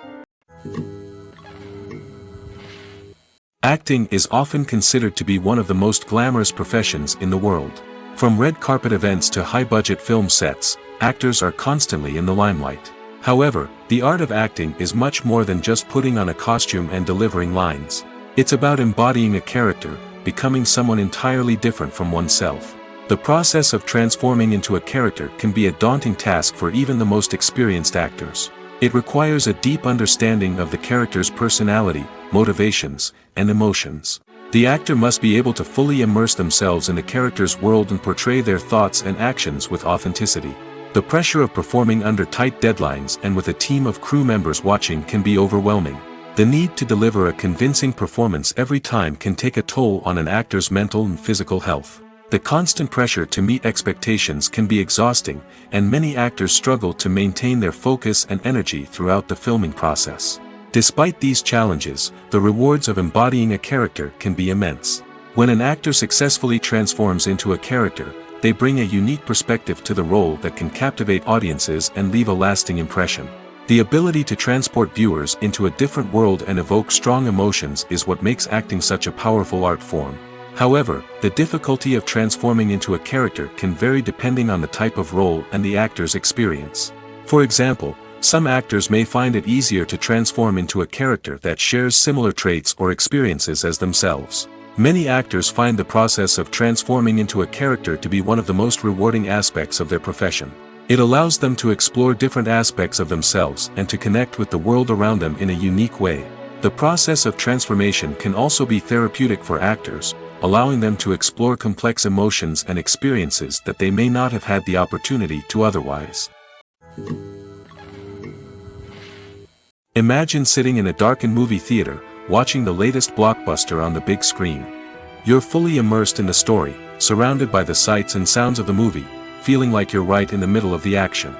Acting is often considered to be one of the most glamorous professions in the world. From red carpet events to high-budget film sets, actors are constantly in the limelight. However, the art of acting is much more than just putting on a costume and delivering lines. It's about embodying a character, becoming someone entirely different from oneself. The process of transforming into a character can be a daunting task for even the most experienced actors. It requires a deep understanding of the character's personality, motivations, and emotions. The actor must be able to fully immerse themselves in the character's world and portray their thoughts and actions with authenticity. The pressure of performing under tight deadlines and with a team of crew members watching can be overwhelming. The need to deliver a convincing performance every time can take a toll on an actor's mental and physical health. The constant pressure to meet expectations can be exhausting, and many actors struggle to maintain their focus and energy throughout the filming process. Despite these challenges, the rewards of embodying a character can be immense. When an actor successfully transforms into a character, they bring a unique perspective to the role that can captivate audiences and leave a lasting impression. The ability to transport viewers into a different world and evoke strong emotions is what makes acting such a powerful art form. However, the difficulty of transforming into a character can vary depending on the type of role and the actor's experience. For example, some actors may find it easier to transform into a character that shares similar traits or experiences as themselves. Many actors find the process of transforming into a character to be one of the most rewarding aspects of their profession. It allows them to explore different aspects of themselves and to connect with the world around them in a unique way. The process of transformation can also be therapeutic for actors, allowing them to explore complex emotions and experiences that they may not have had the opportunity to otherwise. Imagine sitting in a darkened movie theater, watching the latest blockbuster on the big screen. You're fully immersed in the story, surrounded by the sights and sounds of the movie, feeling like you're right in the middle of the action.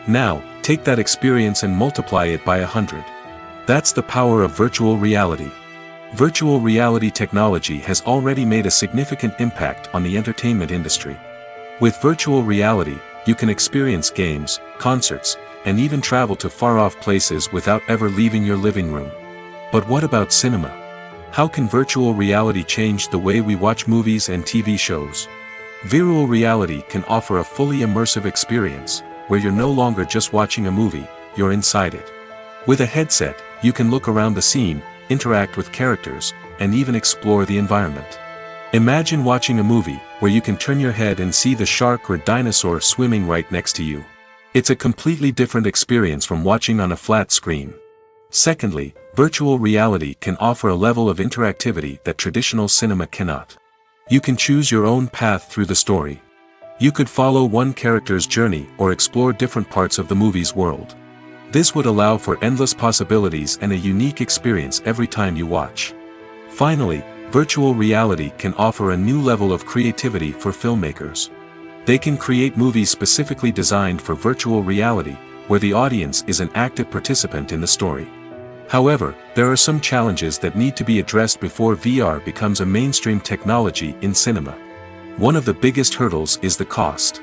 Now, take that experience and multiply it by 100. That's the power of virtual reality. Virtual reality technology has already made a significant impact on the entertainment industry. With virtual reality, you can experience games, concerts, and even travel to far-off places without ever leaving your living room. But what about cinema? How can virtual reality change the way we watch movies and TV shows? Virtual reality can offer a fully immersive experience, where you're no longer just watching a movie, you're inside it. With a headset, you can look around the scene, interact with characters, and even explore the environment. Imagine watching a movie where you can turn your head and see the shark or dinosaur swimming right next to you. It's a completely different experience from watching on a flat screen. Secondly, virtual reality can offer a level of interactivity that traditional cinema cannot. You can choose your own path through the story. You could follow one character's journey or explore different parts of the movie's world. This would allow for endless possibilities and a unique experience every time you watch. Finally, virtual reality can offer a new level of creativity for filmmakers. They can create movies specifically designed for virtual reality, where the audience is an active participant in the story. However, there are some challenges that need to be addressed before VR becomes a mainstream technology in cinema. One of the biggest hurdles is the cost.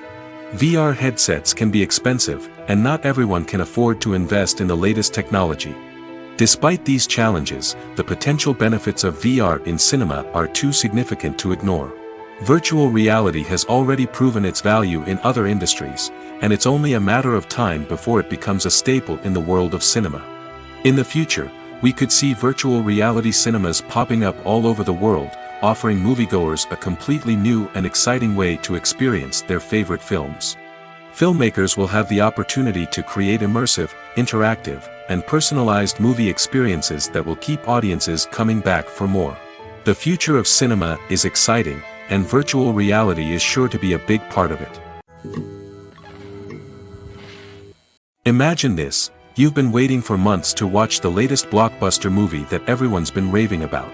VR headsets can be expensive, and not everyone can afford to invest in the latest technology. Despite these challenges, the potential benefits of VR in cinema are too significant to ignore. Virtual reality has already proven its value in other industries, and it's only a matter of time before it becomes a staple in the world of cinema. In the future, we could see virtual reality cinemas popping up all over the world, offering moviegoers a completely new and exciting way to experience their favorite films. Filmmakers will have the opportunity to create immersive, interactive, and personalized movie experiences that will keep audiences coming back for more. The future of cinema is exciting, and virtual reality is sure to be a big part of it. Imagine this: you've been waiting for months to watch the latest blockbuster movie that everyone's been raving about.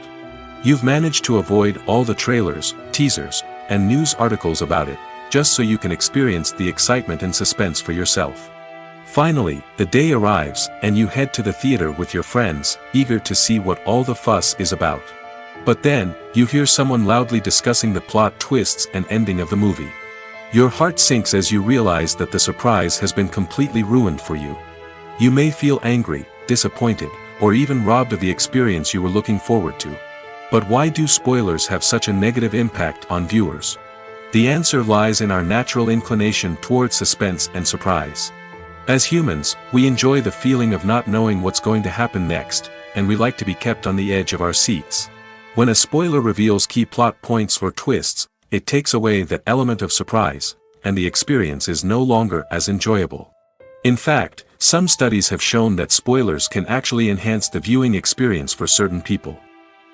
You've managed to avoid all the trailers, teasers, and news articles about it, just so you can experience the excitement and suspense for yourself. Finally, the day arrives, and you head to the theater with your friends, eager to see what all the fuss is about. But then, you hear someone loudly discussing the plot twists and ending of the movie. Your heart sinks as you realize that the surprise has been completely ruined for you. You may feel angry, disappointed, or even robbed of the experience you were looking forward to. But why do spoilers have such a negative impact on viewers? The answer lies in our natural inclination toward suspense and surprise. As humans, we enjoy the feeling of not knowing what's going to happen next, and we like to be kept on the edge of our seats. When a spoiler reveals key plot points or twists, it takes away that element of surprise, and the experience is no longer as enjoyable. In fact, some studies have shown that spoilers can actually enhance the viewing experience for certain people.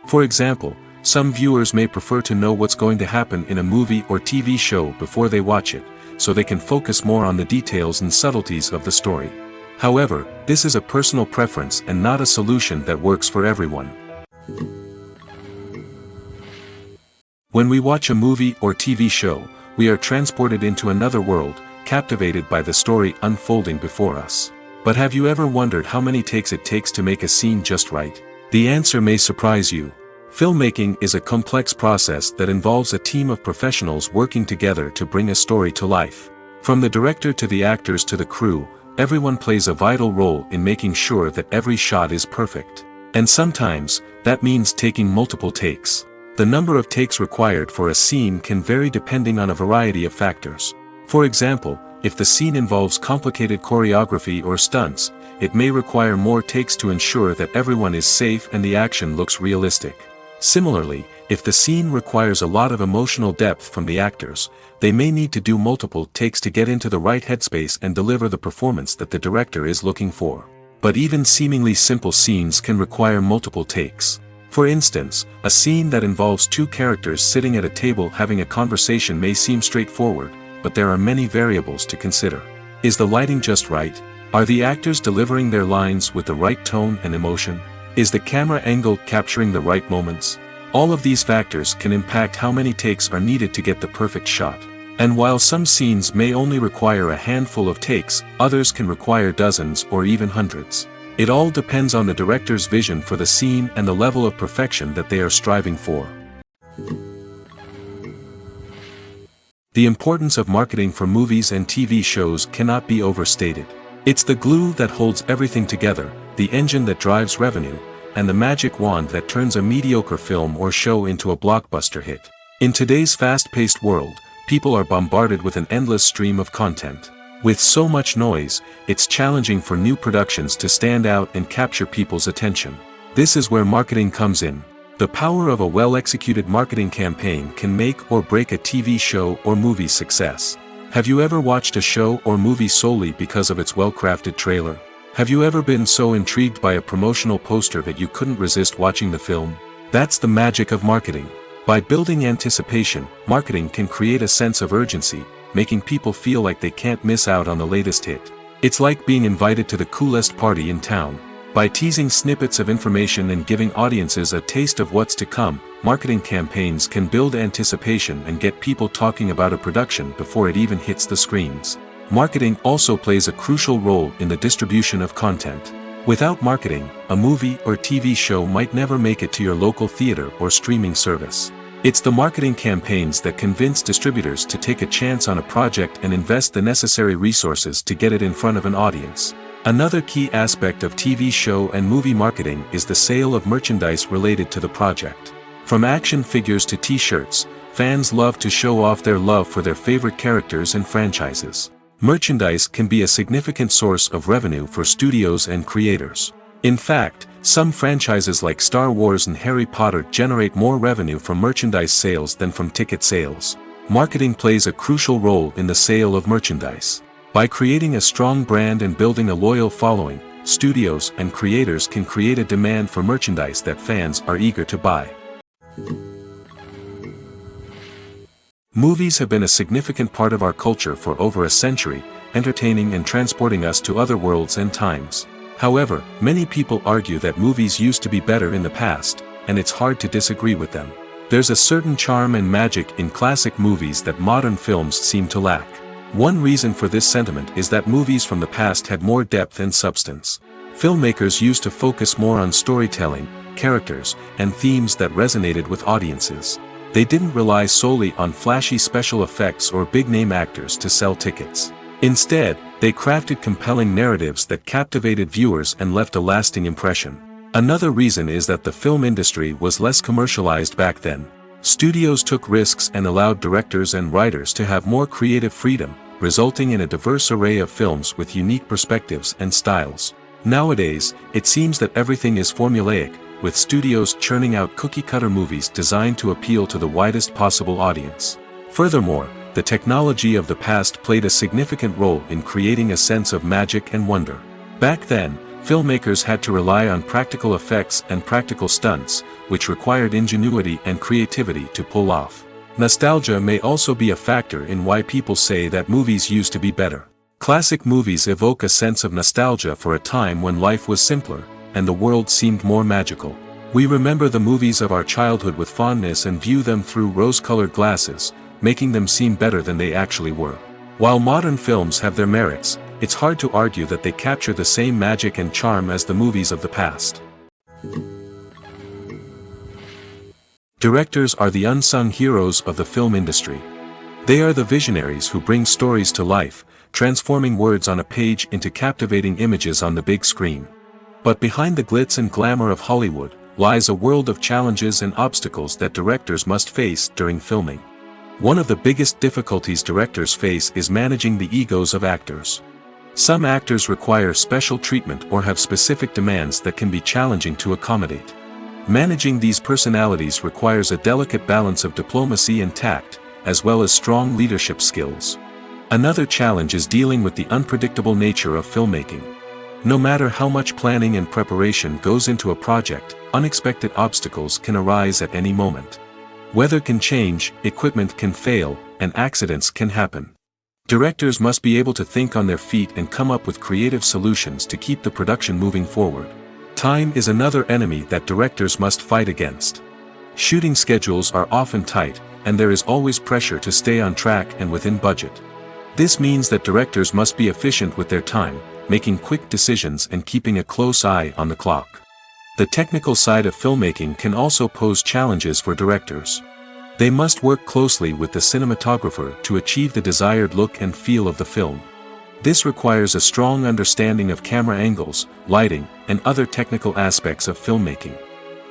For example, some viewers may prefer to know what's going to happen in a movie or TV show before they watch it, so they can focus more on the details and subtleties of the story. However, this is a personal preference and not a solution that works for everyone. When we watch a movie or TV show, we are transported into another world, captivated by the story unfolding before us. But have you ever wondered how many takes it takes to make a scene just right? The answer may surprise you. Filmmaking is a complex process that involves a team of professionals working together to bring a story to life. From the director to the actors to the crew, everyone plays a vital role in making sure that every shot is perfect. And sometimes, that means taking multiple takes. The number of takes required for a scene can vary depending on a variety of factors. For example, if the scene involves complicated choreography or stunts, it may require more takes to ensure that everyone is safe and the action looks realistic. Similarly, if the scene requires a lot of emotional depth from the actors, they may need to do multiple takes to get into the right headspace and deliver the performance that the director is looking for. But even seemingly simple scenes can require multiple takes. For instance, a scene that involves two characters sitting at a table having a conversation may seem straightforward, but there are many variables to consider. Is the lighting just right? Are the actors delivering their lines with the right tone and emotion? Is the camera angle capturing the right moments? All of these factors can impact how many takes are needed to get the perfect shot. And while some scenes may only require a handful of takes, others can require dozens or even hundreds. It all depends on the director's vision for the scene and the level of perfection that they are striving for. The importance of marketing for movies and TV shows cannot be overstated. It's the glue that holds everything together, the engine that drives revenue, and the magic wand that turns a mediocre film or show into a blockbuster hit. In today's fast-paced world, people are bombarded with an endless stream of content. With so much noise, it's challenging for new productions to stand out and capture people's attention. This is where marketing comes in. The power of a well-executed marketing campaign can make or break a TV show or movie's success. Have you ever watched a show or movie solely because of its well-crafted trailer? Have you ever been so intrigued by a promotional poster that you couldn't resist watching the film? That's the magic of marketing. By building anticipation, marketing can create a sense of urgency, making people feel like they can't miss out on the latest hit. It's like being invited to the coolest party in town. By teasing snippets of information and giving audiences a taste of what's to come, marketing campaigns can build anticipation and get people talking about a production before it even hits the screens. Marketing also plays a crucial role in the distribution of content. Without marketing, a movie or TV show might never make it to your local theater or streaming service. It's the marketing campaigns that convince distributors to take a chance on a project and invest the necessary resources to get it in front of an audience. Another key aspect of TV show and movie marketing is the sale of merchandise related to the project. From action figures to t-shirts, fans love to show off their love for their favorite characters and franchises. Merchandise can be a significant source of revenue for studios and creators. In fact, some franchises like Star Wars and Harry Potter generate more revenue from merchandise sales than from ticket sales. Marketing plays a crucial role in the sale of merchandise. By creating a strong brand and building a loyal following, studios and creators can create a demand for merchandise that fans are eager to buy. Movies have been a significant part of our culture for over a century, entertaining and transporting us to other worlds and times. However, many people argue that movies used to be better in the past, and it's hard to disagree with them. There's a certain charm and magic in classic movies that modern films seem to lack. One reason for this sentiment is that movies from the past had more depth and substance. Filmmakers used to focus more on storytelling, characters, and themes that resonated with audiences. They didn't rely solely on flashy special effects or big-name actors to sell tickets. Instead, they crafted compelling narratives that captivated viewers and left a lasting impression. Another reason is that the film industry was less commercialized back then. Studios took risks and allowed directors and writers to have more creative freedom, resulting in a diverse array of films with unique perspectives and styles. Nowadays, it seems that everything is formulaic, with studios churning out cookie-cutter movies designed to appeal to the widest possible audience. Furthermore, the technology of the past played a significant role in creating a sense of magic and wonder. Back then, filmmakers had to rely on practical effects and practical stunts, which required ingenuity and creativity to pull off. Nostalgia may also be a factor in why people say that movies used to be better. Classic movies evoke a sense of nostalgia for a time when life was simpler, and the world seemed more magical. We remember the movies of our childhood with fondness and view them through rose-colored glasses, making them seem better than they actually were. While modern films have their merits, it's hard to argue that they capture the same magic and charm as the movies of the past. Directors are the unsung heroes of the film industry. They are the visionaries who bring stories to life, transforming words on a page into captivating images on the big screen. But behind the glitz and glamour of Hollywood lies a world of challenges and obstacles that directors must face during filming. One of the biggest difficulties directors face is managing the egos of actors. Some actors require special treatment or have specific demands that can be challenging to accommodate. Managing these personalities requires a delicate balance of diplomacy and tact, as well as strong leadership skills. Another challenge is dealing with the unpredictable nature of filmmaking. No matter how much planning and preparation goes into a project, unexpected obstacles can arise at any moment. Weather can change, equipment can fail, and accidents can happen. Directors must be able to think on their feet and come up with creative solutions to keep the production moving forward. Time is another enemy that directors must fight against. Shooting schedules are often tight, and there is always pressure to stay on track and within budget. This means that directors must be efficient with their time, making quick decisions and keeping a close eye on the clock. The technical side of filmmaking can also pose challenges for directors. They must work closely with the cinematographer to achieve the desired look and feel of the film. This requires a strong understanding of camera angles, lighting, and other technical aspects of filmmaking.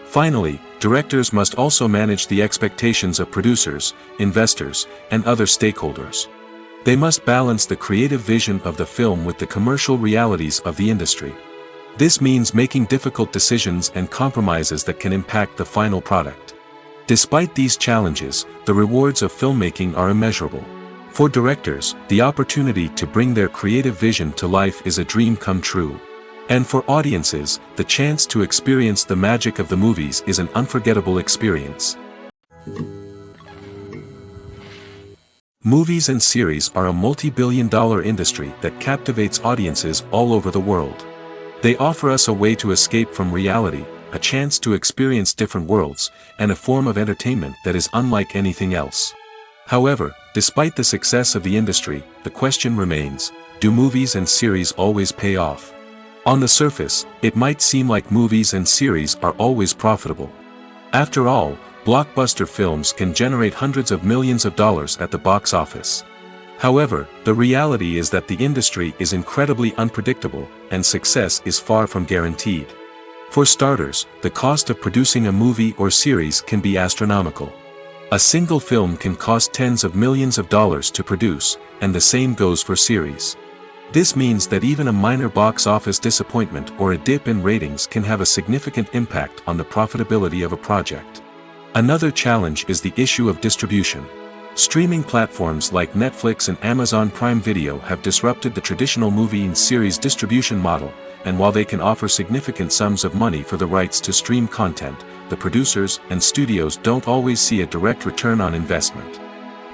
Finally, directors must also manage the expectations of producers, investors, and other stakeholders. They must balance the creative vision of the film with the commercial realities of the industry. This means making difficult decisions and compromises that can impact the final product. Despite these challenges, the rewards of filmmaking are immeasurable. For directors, the opportunity to bring their creative vision to life is a dream come true. And for audiences, the chance to experience the magic of the movies is an unforgettable experience. Movies and series are a multi-billion-dollar industry that captivates audiences all over the world. They offer us a way to escape from reality, a chance to experience different worlds, and a form of entertainment that is unlike anything else. However, despite the success of the industry, the question remains, do movies and series always pay off? On the surface, it might seem like movies and series are always profitable. After all, blockbuster films can generate hundreds of millions of dollars at the box office. However, the reality is that the industry is incredibly unpredictable, and success is far from guaranteed. For starters, the cost of producing a movie or series can be astronomical. A single film can cost tens of millions of dollars to produce, and the same goes for series. This means that even a minor box office disappointment or a dip in ratings can have a significant impact on the profitability of a project. Another challenge is the issue of distribution. Streaming platforms like Netflix and Amazon Prime Video have disrupted the traditional movie and series distribution model, and while they can offer significant sums of money for the rights to stream content, the producers and studios don't always see a direct return on investment.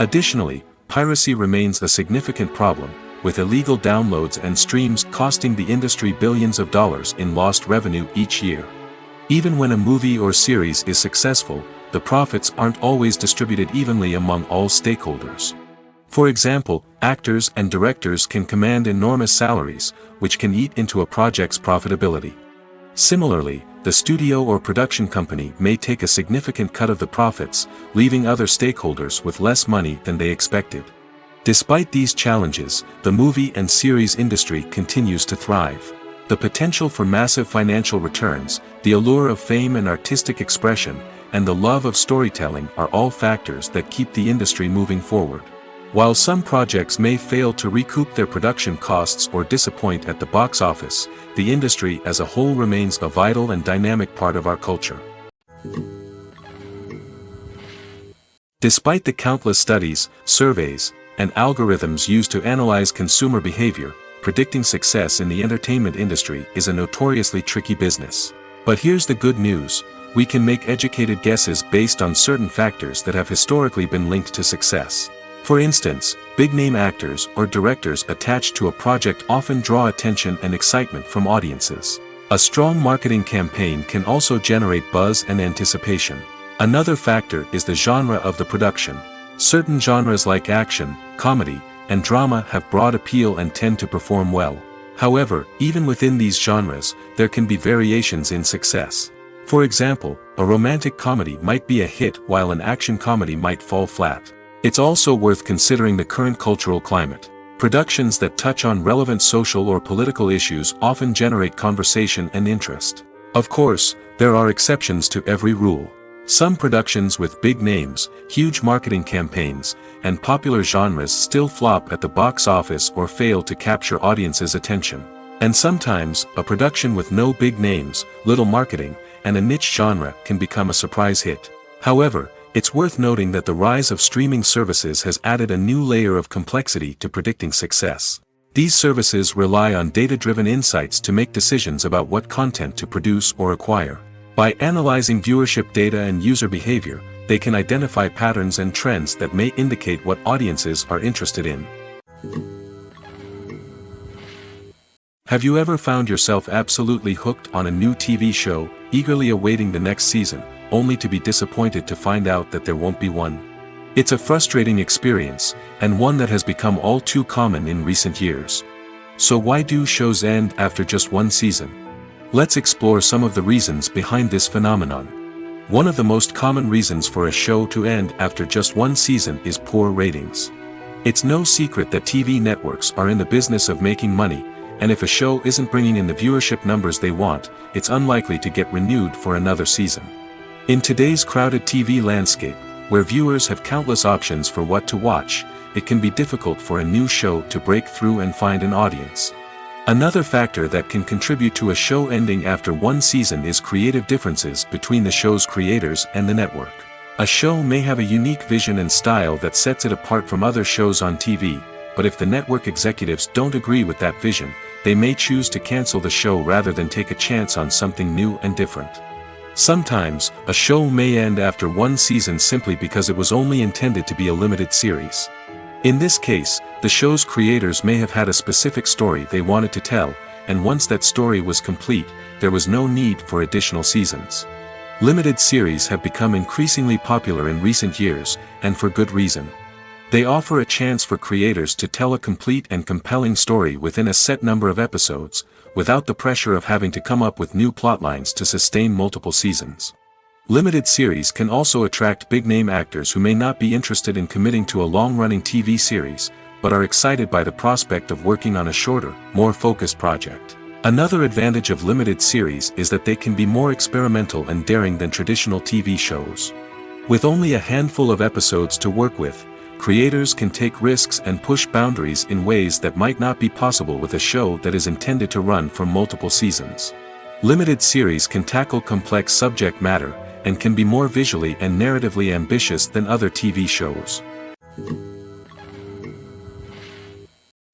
Additionally, piracy remains a significant problem, with illegal downloads and streams costing the industry billions of dollars in lost revenue each year. Even when a movie or series is successful, the profits aren't always distributed evenly among all stakeholders. For example, actors and directors can command enormous salaries, which can eat into a project's profitability. Similarly, the studio or production company may take a significant cut of the profits, leaving other stakeholders with less money than they expected. Despite these challenges, the movie and series industry continues to thrive. The potential for massive financial returns, the allure of fame and artistic expression, and the love of storytelling are all factors that keep the industry moving forward. While some projects may fail to recoup their production costs or disappoint at the box office, the industry as a whole remains a vital and dynamic part of our culture. Despite the countless studies, surveys, and algorithms used to analyze consumer behavior, predicting success in the entertainment industry is a notoriously tricky business. But here's the good news: we can make educated guesses based on certain factors that have historically been linked to success. For instance, big-name actors or directors attached to a project often draw attention and excitement from audiences. A strong marketing campaign can also generate buzz and anticipation. Another factor is the genre of the production. Certain genres like action, comedy, and drama have broad appeal and tend to perform well. However, even within these genres, there can be variations in success. For example, a romantic comedy might be a hit while an action comedy might fall flat. It's also worth considering the current cultural climate. Productions that touch on relevant social or political issues often generate conversation and interest. Of course, there are exceptions to every rule. Some productions with big names, huge marketing campaigns, and popular genres still flop at the box office or fail to capture audiences' attention. And sometimes, a production with no big names, little marketing, and a niche genre can become a surprise hit. However, it's worth noting that the rise of streaming services has added a new layer of complexity to predicting success. These services rely on data-driven insights to make decisions about what content to produce or acquire. By analyzing viewership data and user behavior, they can identify patterns and trends that may indicate what audiences are interested in. Have you ever found yourself absolutely hooked on a new TV show, eagerly awaiting the next season, only to be disappointed to find out that there won't be one? It's a frustrating experience, and one that has become all too common in recent years. So why do shows end after just one season? Let's explore some of the reasons behind this phenomenon. One of the most common reasons for a show to end after just one season is poor ratings. It's no secret that TV networks are in the business of making money, and if a show isn't bringing in the viewership numbers they want, it's unlikely to get renewed for another season. In today's crowded TV landscape, where viewers have countless options for what to watch, it can be difficult for a new show to break through and find an audience. Another factor that can contribute to a show ending after one season is creative differences between the show's creators and the network. A show may have a unique vision and style that sets it apart from other shows on TV, but if the network executives don't agree with that vision, they may choose to cancel the show rather than take a chance on something new and different. Sometimes, a show may end after one season simply because it was only intended to be a limited series. In this case, the show's creators may have had a specific story they wanted to tell, and once that story was complete, there was no need for additional seasons. Limited series have become increasingly popular in recent years, and for good reason. They offer a chance for creators to tell a complete and compelling story within a set number of episodes, without the pressure of having to come up with new plotlines to sustain multiple seasons. Limited series can also attract big-name actors who may not be interested in committing to a long-running TV series, but are excited by the prospect of working on a shorter, more focused project. Another advantage of limited series is that they can be more experimental and daring than traditional TV shows. With only a handful of episodes to work with, creators can take risks and push boundaries in ways that might not be possible with a show that is intended to run for multiple seasons. Limited series can tackle complex subject matter, and can be more visually and narratively ambitious than other TV shows.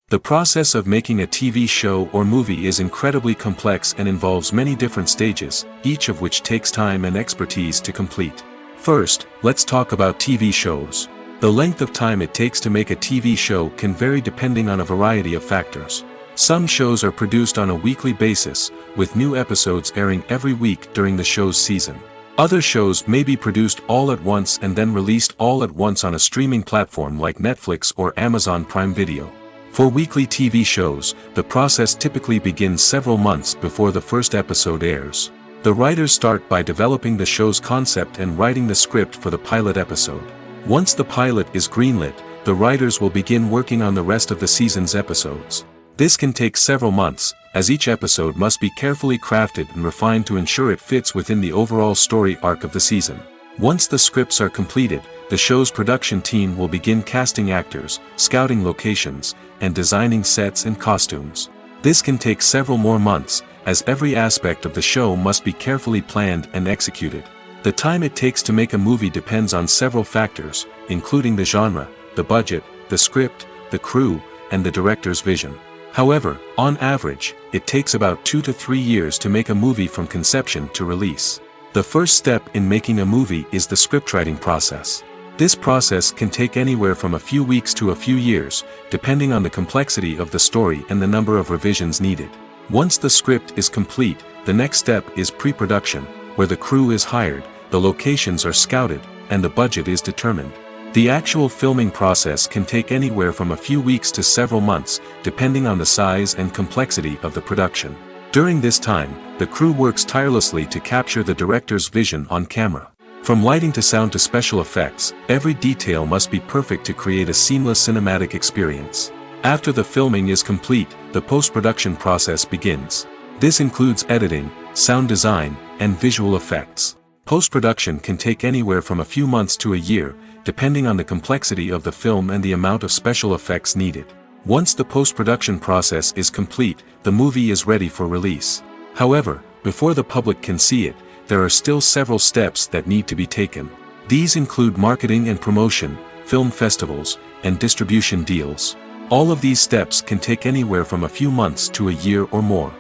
The process of making a TV show or movie is incredibly complex and involves many different stages, each of which takes time and expertise to complete. First, let's talk about TV shows. The length of time it takes to make a TV show can vary depending on a variety of factors. Some shows are produced on a weekly basis, with new episodes airing every week during the show's season. Other shows may be produced all at once and then released all at once on a streaming platform like Netflix or Amazon Prime Video. For weekly TV shows, the process typically begins several months before the first episode airs. The writers start by developing the show's concept and writing the script for the pilot episode. Once the pilot is greenlit, the writers will begin working on the rest of the season's episodes. This can take several months, as each episode must be carefully crafted and refined to ensure it fits within the overall story arc of the season. Once the scripts are completed, the show's production team will begin casting actors, scouting locations, and designing sets and costumes. This can take several more months, as every aspect of the show must be carefully planned and executed. The time it takes to make a movie depends on several factors, including the genre, the budget, the script, the crew, and the director's vision. However, on average, it takes about 2 to 3 years to make a movie from conception to release. The first step in making a movie is the scriptwriting process. This process can take anywhere from a few weeks to a few years, depending on the complexity of the story and the number of revisions needed. Once the script is complete, the next step is pre-production, where the crew is hired, the locations are scouted, and the budget is determined. The actual filming process can take anywhere from a few weeks to several months, depending on the size and complexity of the production. During this time, the crew works tirelessly to capture the director's vision on camera. From lighting to sound to special effects, every detail must be perfect to create a seamless cinematic experience. After the filming is complete, the post-production process begins. This includes editing, sound design, and visual effects. Post-production can take anywhere from a few months to a year, depending on the complexity of the film and the amount of special effects needed. Once the post-production process is complete, the movie is ready for release. However, before the public can see it, there are still several steps that need to be taken. These include marketing and promotion, film festivals, and distribution deals. All of these steps can take anywhere from a few months to a year or more.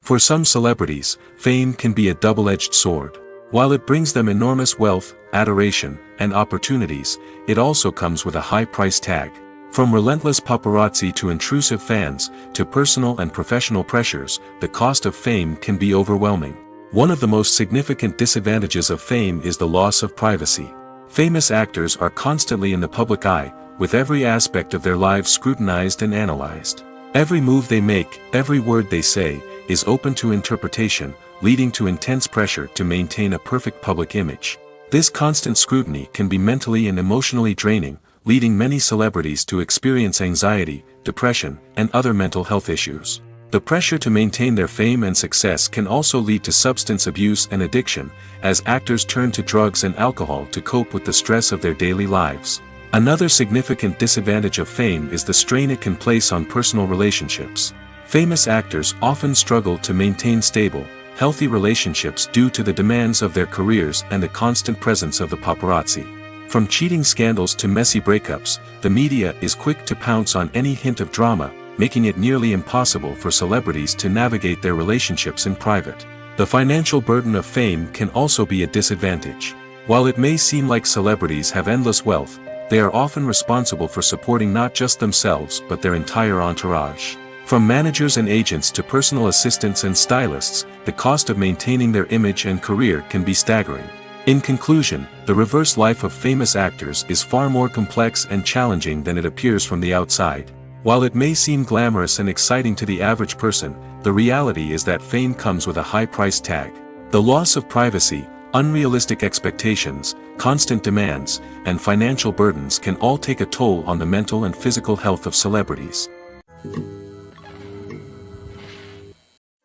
For some celebrities, fame can be a double-edged sword. While it brings them enormous wealth, adoration, and opportunities, it also comes with a high price tag. From relentless paparazzi to intrusive fans, to personal and professional pressures, the cost of fame can be overwhelming. One of the most significant disadvantages of fame is the loss of privacy. Famous actors are constantly in the public eye, with every aspect of their lives scrutinized and analyzed. Every move they make, every word they say, is open to interpretation, leading to intense pressure to maintain a perfect public image. This constant scrutiny can be mentally and emotionally draining, leading many celebrities to experience anxiety, depression, and other mental health issues. The pressure to maintain their fame and success can also lead to substance abuse and addiction, as actors turn to drugs and alcohol to cope with the stress of their daily lives. Another significant disadvantage of fame is the strain it can place on personal relationships. Famous actors often struggle to maintain stable, healthy relationships due to the demands of their careers and the constant presence of the paparazzi. From cheating scandals to messy breakups, the media is quick to pounce on any hint of drama, making it nearly impossible for celebrities to navigate their relationships in private. The financial burden of fame can also be a disadvantage. While it may seem like celebrities have endless wealth, they are often responsible for supporting not just themselves but their entire entourage. From managers and agents to personal assistants and stylists, the cost of maintaining their image and career can be staggering. In conclusion, the reverse life of famous actors is far more complex and challenging than it appears from the outside. While it may seem glamorous and exciting to the average person, the reality is that fame comes with a high price tag. The loss of privacy, unrealistic expectations, constant demands, and financial burdens can all take a toll on the mental and physical health of celebrities.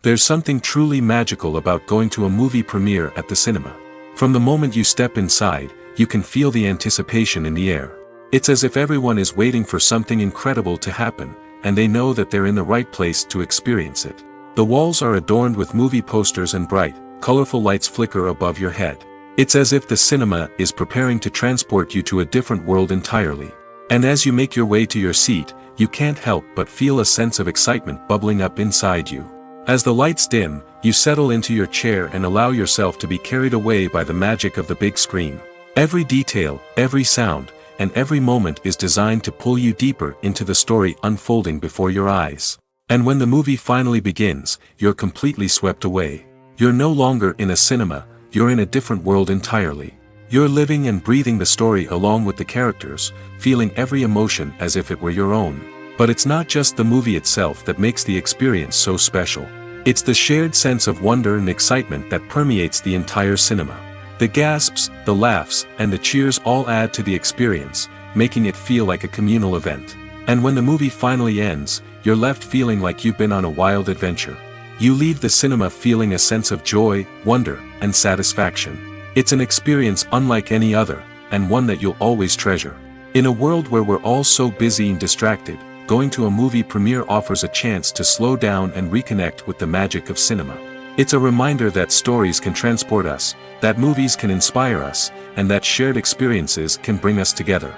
There's something truly magical about going to a movie premiere at the cinema. From the moment you step inside, you can feel the anticipation in the air. It's as if everyone is waiting for something incredible to happen, and they know that they're in the right place to experience it. The walls are adorned with movie posters and bright, colorful lights flicker above your head. It's as if the cinema is preparing to transport you to a different world entirely. And as you make your way to your seat, you can't help but feel a sense of excitement bubbling up inside you. As the lights dim, you settle into your chair and allow yourself to be carried away by the magic of the big screen. Every detail, every sound, and every moment is designed to pull you deeper into the story unfolding before your eyes. And when the movie finally begins, you're completely swept away. You're no longer in a cinema, you're in a different world entirely. You're living and breathing the story along with the characters, feeling every emotion as if it were your own. But it's not just the movie itself that makes the experience so special. It's the shared sense of wonder and excitement that permeates the entire cinema. The gasps, the laughs, and the cheers all add to the experience, making it feel like a communal event. And when the movie finally ends, you're left feeling like you've been on a wild adventure. You leave the cinema feeling a sense of joy, wonder, and satisfaction. It's an experience unlike any other, and one that you'll always treasure. In a world where we're all so busy and distracted, going to a movie premiere offers a chance to slow down and reconnect with the magic of cinema. It's a reminder that stories can transport us, that movies can inspire us, and that shared experiences can bring us together.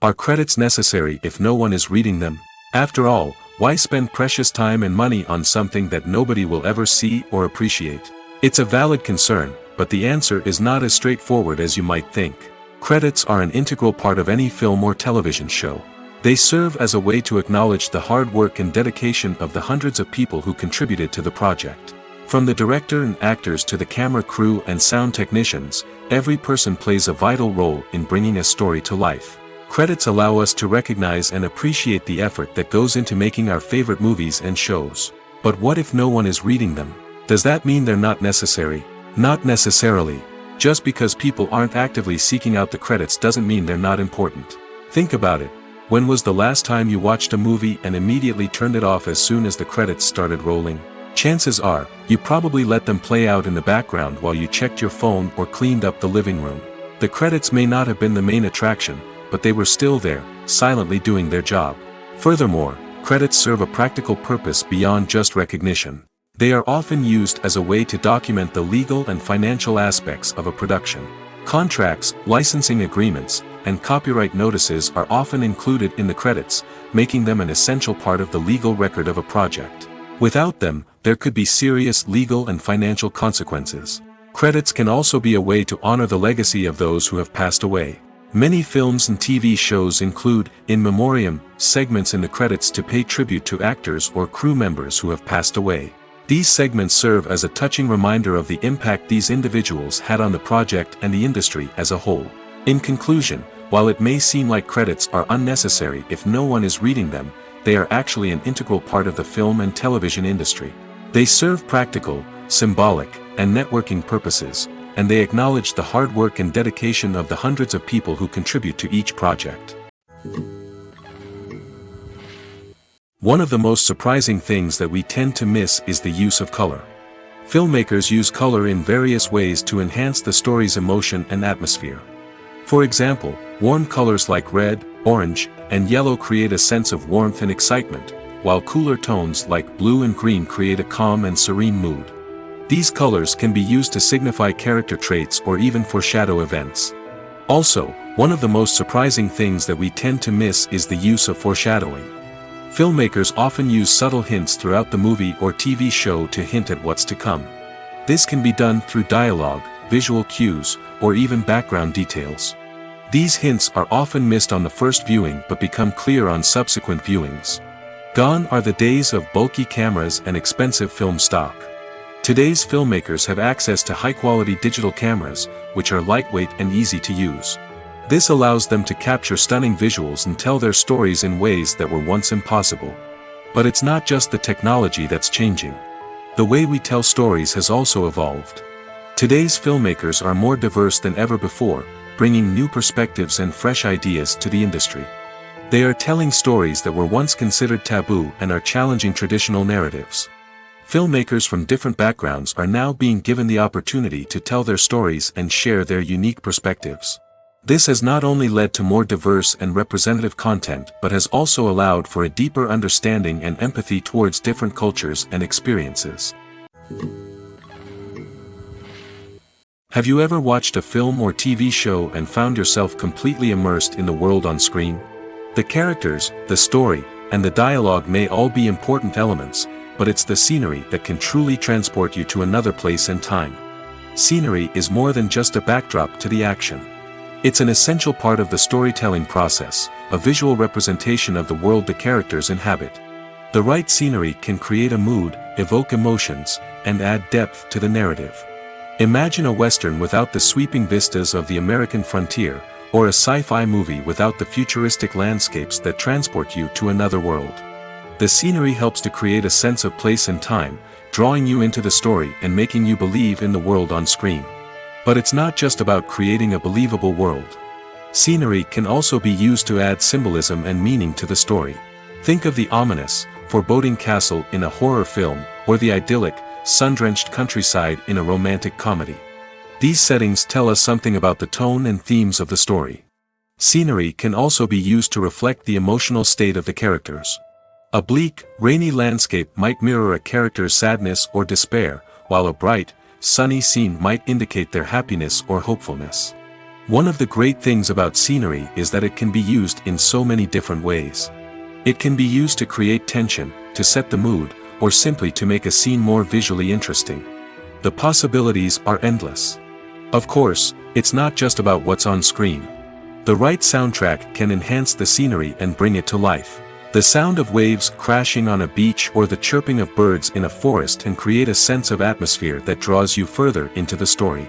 Are credits necessary if no one is reading them? After all, why spend precious time and money on something that nobody will ever see or appreciate? It's a valid concern, but the answer is not as straightforward as you might think. Credits are an integral part of any film or television show. They serve as a way to acknowledge the hard work and dedication of the hundreds of people who contributed to the project. From the director and actors to the camera crew and sound technicians, every person plays a vital role in bringing a story to life. Credits allow us to recognize and appreciate the effort that goes into making our favorite movies and shows. But what if no one is reading them? Does that mean they're not necessary? Not necessarily. Just because people aren't actively seeking out the credits doesn't mean they're not important. Think about it. When was the last time you watched a movie and immediately turned it off as soon as the credits started rolling? Chances are, you probably let them play out in the background while you checked your phone or cleaned up the living room. The credits may not have been the main attraction, but they were still there, silently doing their job. Furthermore, credits serve a practical purpose beyond just recognition. They are often used as a way to document the legal and financial aspects of a production. Contracts, licensing agreements, and copyright notices are often included in the credits, making them an essential part of the legal record of a project. Without them, there could be serious legal and financial consequences. Credits can also be a way to honor the legacy of those who have passed away. Many films and TV shows include, in memoriam, segments in the credits to pay tribute to actors or crew members who have passed away. These segments serve as a touching reminder of the impact these individuals had on the project and the industry as a whole. In conclusion, while it may seem like credits are unnecessary if no one is reading them, they are actually an integral part of the film and television industry. They serve practical, symbolic, and networking purposes, and they acknowledge the hard work and dedication of the hundreds of people who contribute to each project. One of the most surprising things that we tend to miss is the use of color. Filmmakers use color in various ways to enhance the story's emotion and atmosphere. For example, warm colors like red, orange, and yellow create a sense of warmth and excitement, while cooler tones like blue and green create a calm and serene mood. These colors can be used to signify character traits or even foreshadow events. Also, one of the most surprising things that we tend to miss is the use of foreshadowing. Filmmakers often use subtle hints throughout the movie or TV show to hint at what's to come. This can be done through dialogue, visual cues, or even background details. These hints are often missed on the first viewing but become clear on subsequent viewings. Gone are the days of bulky cameras and expensive film stock. Today's filmmakers have access to high-quality digital cameras, which are lightweight and easy to use. This allows them to capture stunning visuals and tell their stories in ways that were once impossible. But it's not just the technology that's changing. The way we tell stories has also evolved. Today's filmmakers are more diverse than ever before, bringing new perspectives and fresh ideas to the industry. They are telling stories that were once considered taboo and are challenging traditional narratives. Filmmakers from different backgrounds are now being given the opportunity to tell their stories and share their unique perspectives. This has not only led to more diverse and representative content but has also allowed for a deeper understanding and empathy towards different cultures and experiences. Have you ever watched a film or TV show and found yourself completely immersed in the world on screen? The characters, the story, and the dialogue may all be important elements, but it's the scenery that can truly transport you to another place and time. Scenery is more than just a backdrop to the action. It's an essential part of the storytelling process, a visual representation of the world the characters inhabit. The right scenery can create a mood, evoke emotions, and add depth to the narrative. Imagine a Western without the sweeping vistas of the American frontier, or a sci-fi movie without the futuristic landscapes that transport you to another world. The scenery helps to create a sense of place and time, drawing you into the story and making you believe in the world on screen. But it's not just about creating a believable world. Scenery can also be used to add symbolism and meaning to the story. Think of the ominous, foreboding castle in a horror film, or the idyllic, sun-drenched countryside in a romantic comedy. These settings tell us something about the tone and themes of the story. Scenery can also be used to reflect the emotional state of the characters. A bleak, rainy landscape might mirror a character's sadness or despair, while a bright, sunny scene might indicate their happiness or hopefulness. One of the great things about scenery is that it can be used in so many different ways. It can be used to create tension, to set the mood, or simply to make a scene more visually interesting. The possibilities are endless. Of course, it's not just about what's on screen. The right soundtrack can enhance the scenery and bring it to life. The sound of waves crashing on a beach or the chirping of birds in a forest can create a sense of atmosphere that draws you further into the story.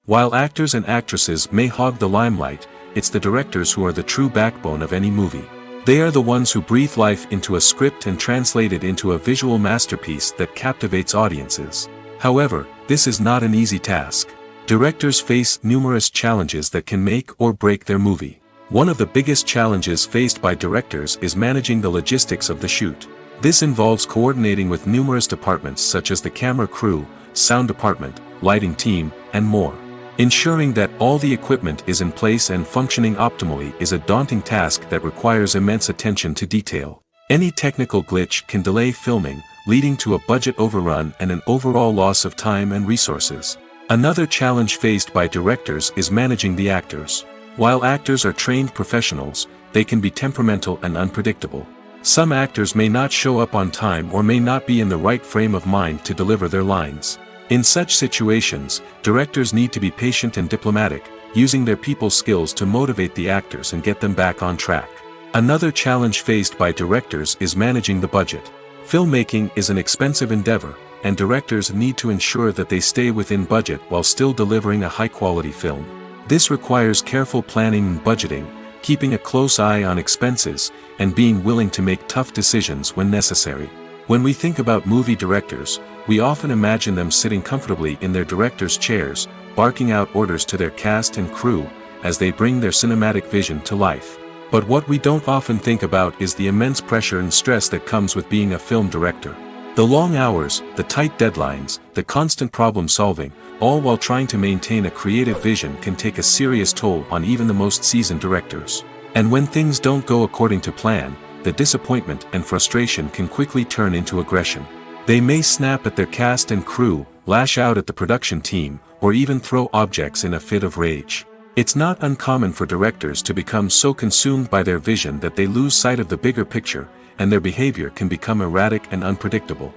While actors and actresses may hog the limelight, it's the directors who are the true backbone of any movie. They are the ones who breathe life into a script and translate it into a visual masterpiece that captivates audiences. However, this is not an easy task. Directors face numerous challenges that can make or break their movie. One of the biggest challenges faced by directors is managing the logistics of the shoot. This involves coordinating with numerous departments such as the camera crew, sound department, lighting team, and more. Ensuring that all the equipment is in place and functioning optimally is a daunting task that requires immense attention to detail. Any technical glitch can delay filming, leading to a budget overrun and an overall loss of time and resources. Another challenge faced by directors is managing the actors. While actors are trained professionals, they can be temperamental and unpredictable. Some actors may not show up on time or may not be in the right frame of mind to deliver their lines. In such situations, directors need to be patient and diplomatic, using their people skills to motivate the actors and get them back on track. Another challenge faced by directors is managing the budget. Filmmaking is an expensive endeavor, and directors need to ensure that they stay within budget while still delivering a high-quality film. This requires careful planning and budgeting, keeping a close eye on expenses, and being willing to make tough decisions when necessary. When we think about movie directors, we often imagine them sitting comfortably in their director's chairs, barking out orders to their cast and crew, as they bring their cinematic vision to life. But what we don't often think about is the immense pressure and stress that comes with being a film director. The long hours, the tight deadlines, the constant problem solving, all while trying to maintain a creative vision can take a serious toll on even the most seasoned directors. And when things don't go according to plan, the disappointment and frustration can quickly turn into aggression. They may snap at their cast and crew, lash out at the production team, or even throw objects in a fit of rage. It's not uncommon for directors to become so consumed by their vision that they lose sight of the bigger picture, and their behavior can become erratic and unpredictable.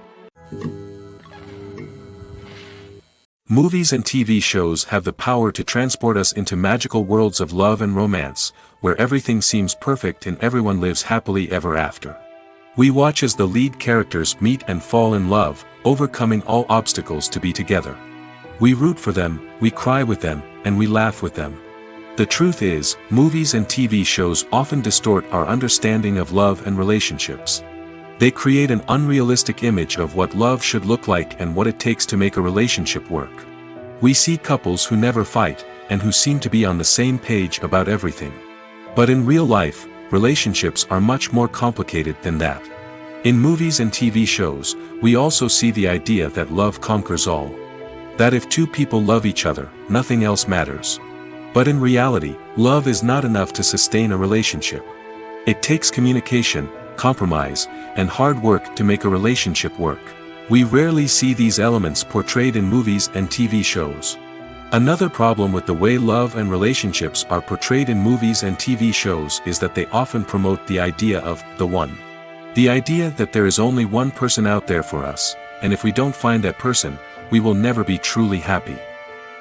Movies and TV shows have the power to transport us into magical worlds of love and romance, where everything seems perfect and everyone lives happily ever after. We watch as the lead characters meet and fall in love, overcoming all obstacles to be together. We root for them, we cry with them, and we laugh with them. The truth is, movies and TV shows often distort our understanding of love and relationships. They create an unrealistic image of what love should look like and what it takes to make a relationship work. We see couples who never fight, and who seem to be on the same page about everything. But in real life, relationships are much more complicated than that. In movies and TV shows, we also see the idea that love conquers all. That if two people love each other, nothing else matters. But in reality, love is not enough to sustain a relationship. It takes communication, compromise, and hard work to make a relationship work. We rarely see these elements portrayed in movies and TV shows. Another problem with the way love and relationships are portrayed in movies and TV shows is that they often promote the idea of the one. The idea that there is only one person out there for us, and if we don't find that person, we will never be truly happy.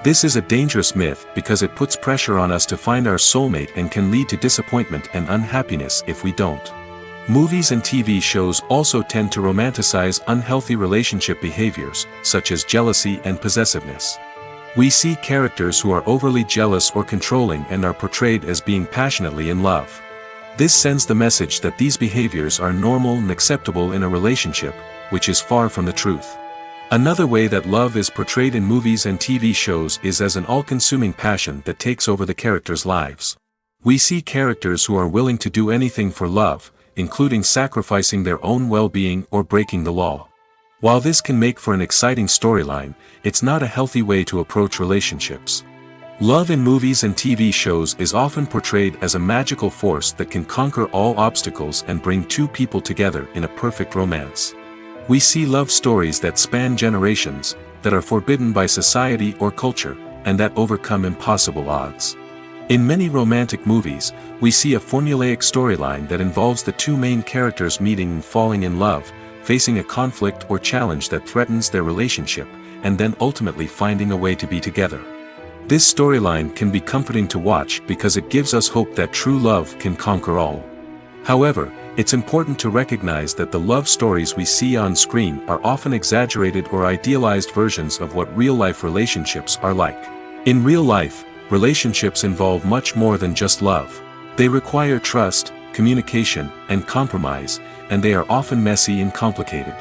This is a dangerous myth because it puts pressure on us to find our soulmate and can lead to disappointment and unhappiness if we don't. Movies and TV shows also tend to romanticize unhealthy relationship behaviors, such as jealousy and possessiveness. We see characters who are overly jealous or controlling and are portrayed as being passionately in love. This sends the message that these behaviors are normal and acceptable in a relationship, which is far from the truth. Another way that love is portrayed in movies and TV shows is as an all-consuming passion that takes over the characters' lives. We see characters who are willing to do anything for love, including sacrificing their own well-being or breaking the law. While this can make for an exciting storyline, it's not a healthy way to approach relationships. Love in movies and TV shows is often portrayed as a magical force that can conquer all obstacles and bring two people together in a perfect romance. We see love stories that span generations, that are forbidden by society or culture, and that overcome impossible odds. In many romantic movies, we see a formulaic storyline that involves the two main characters meeting and falling in love, facing a conflict or challenge that threatens their relationship, and then ultimately finding a way to be together. This storyline can be comforting to watch because it gives us hope that true love can conquer all. However, it's important to recognize that the love stories we see on screen are often exaggerated or idealized versions of what real-life relationships are like. In real life, relationships involve much more than just love. They require trust, communication, and compromise, and they are often messy and complicated.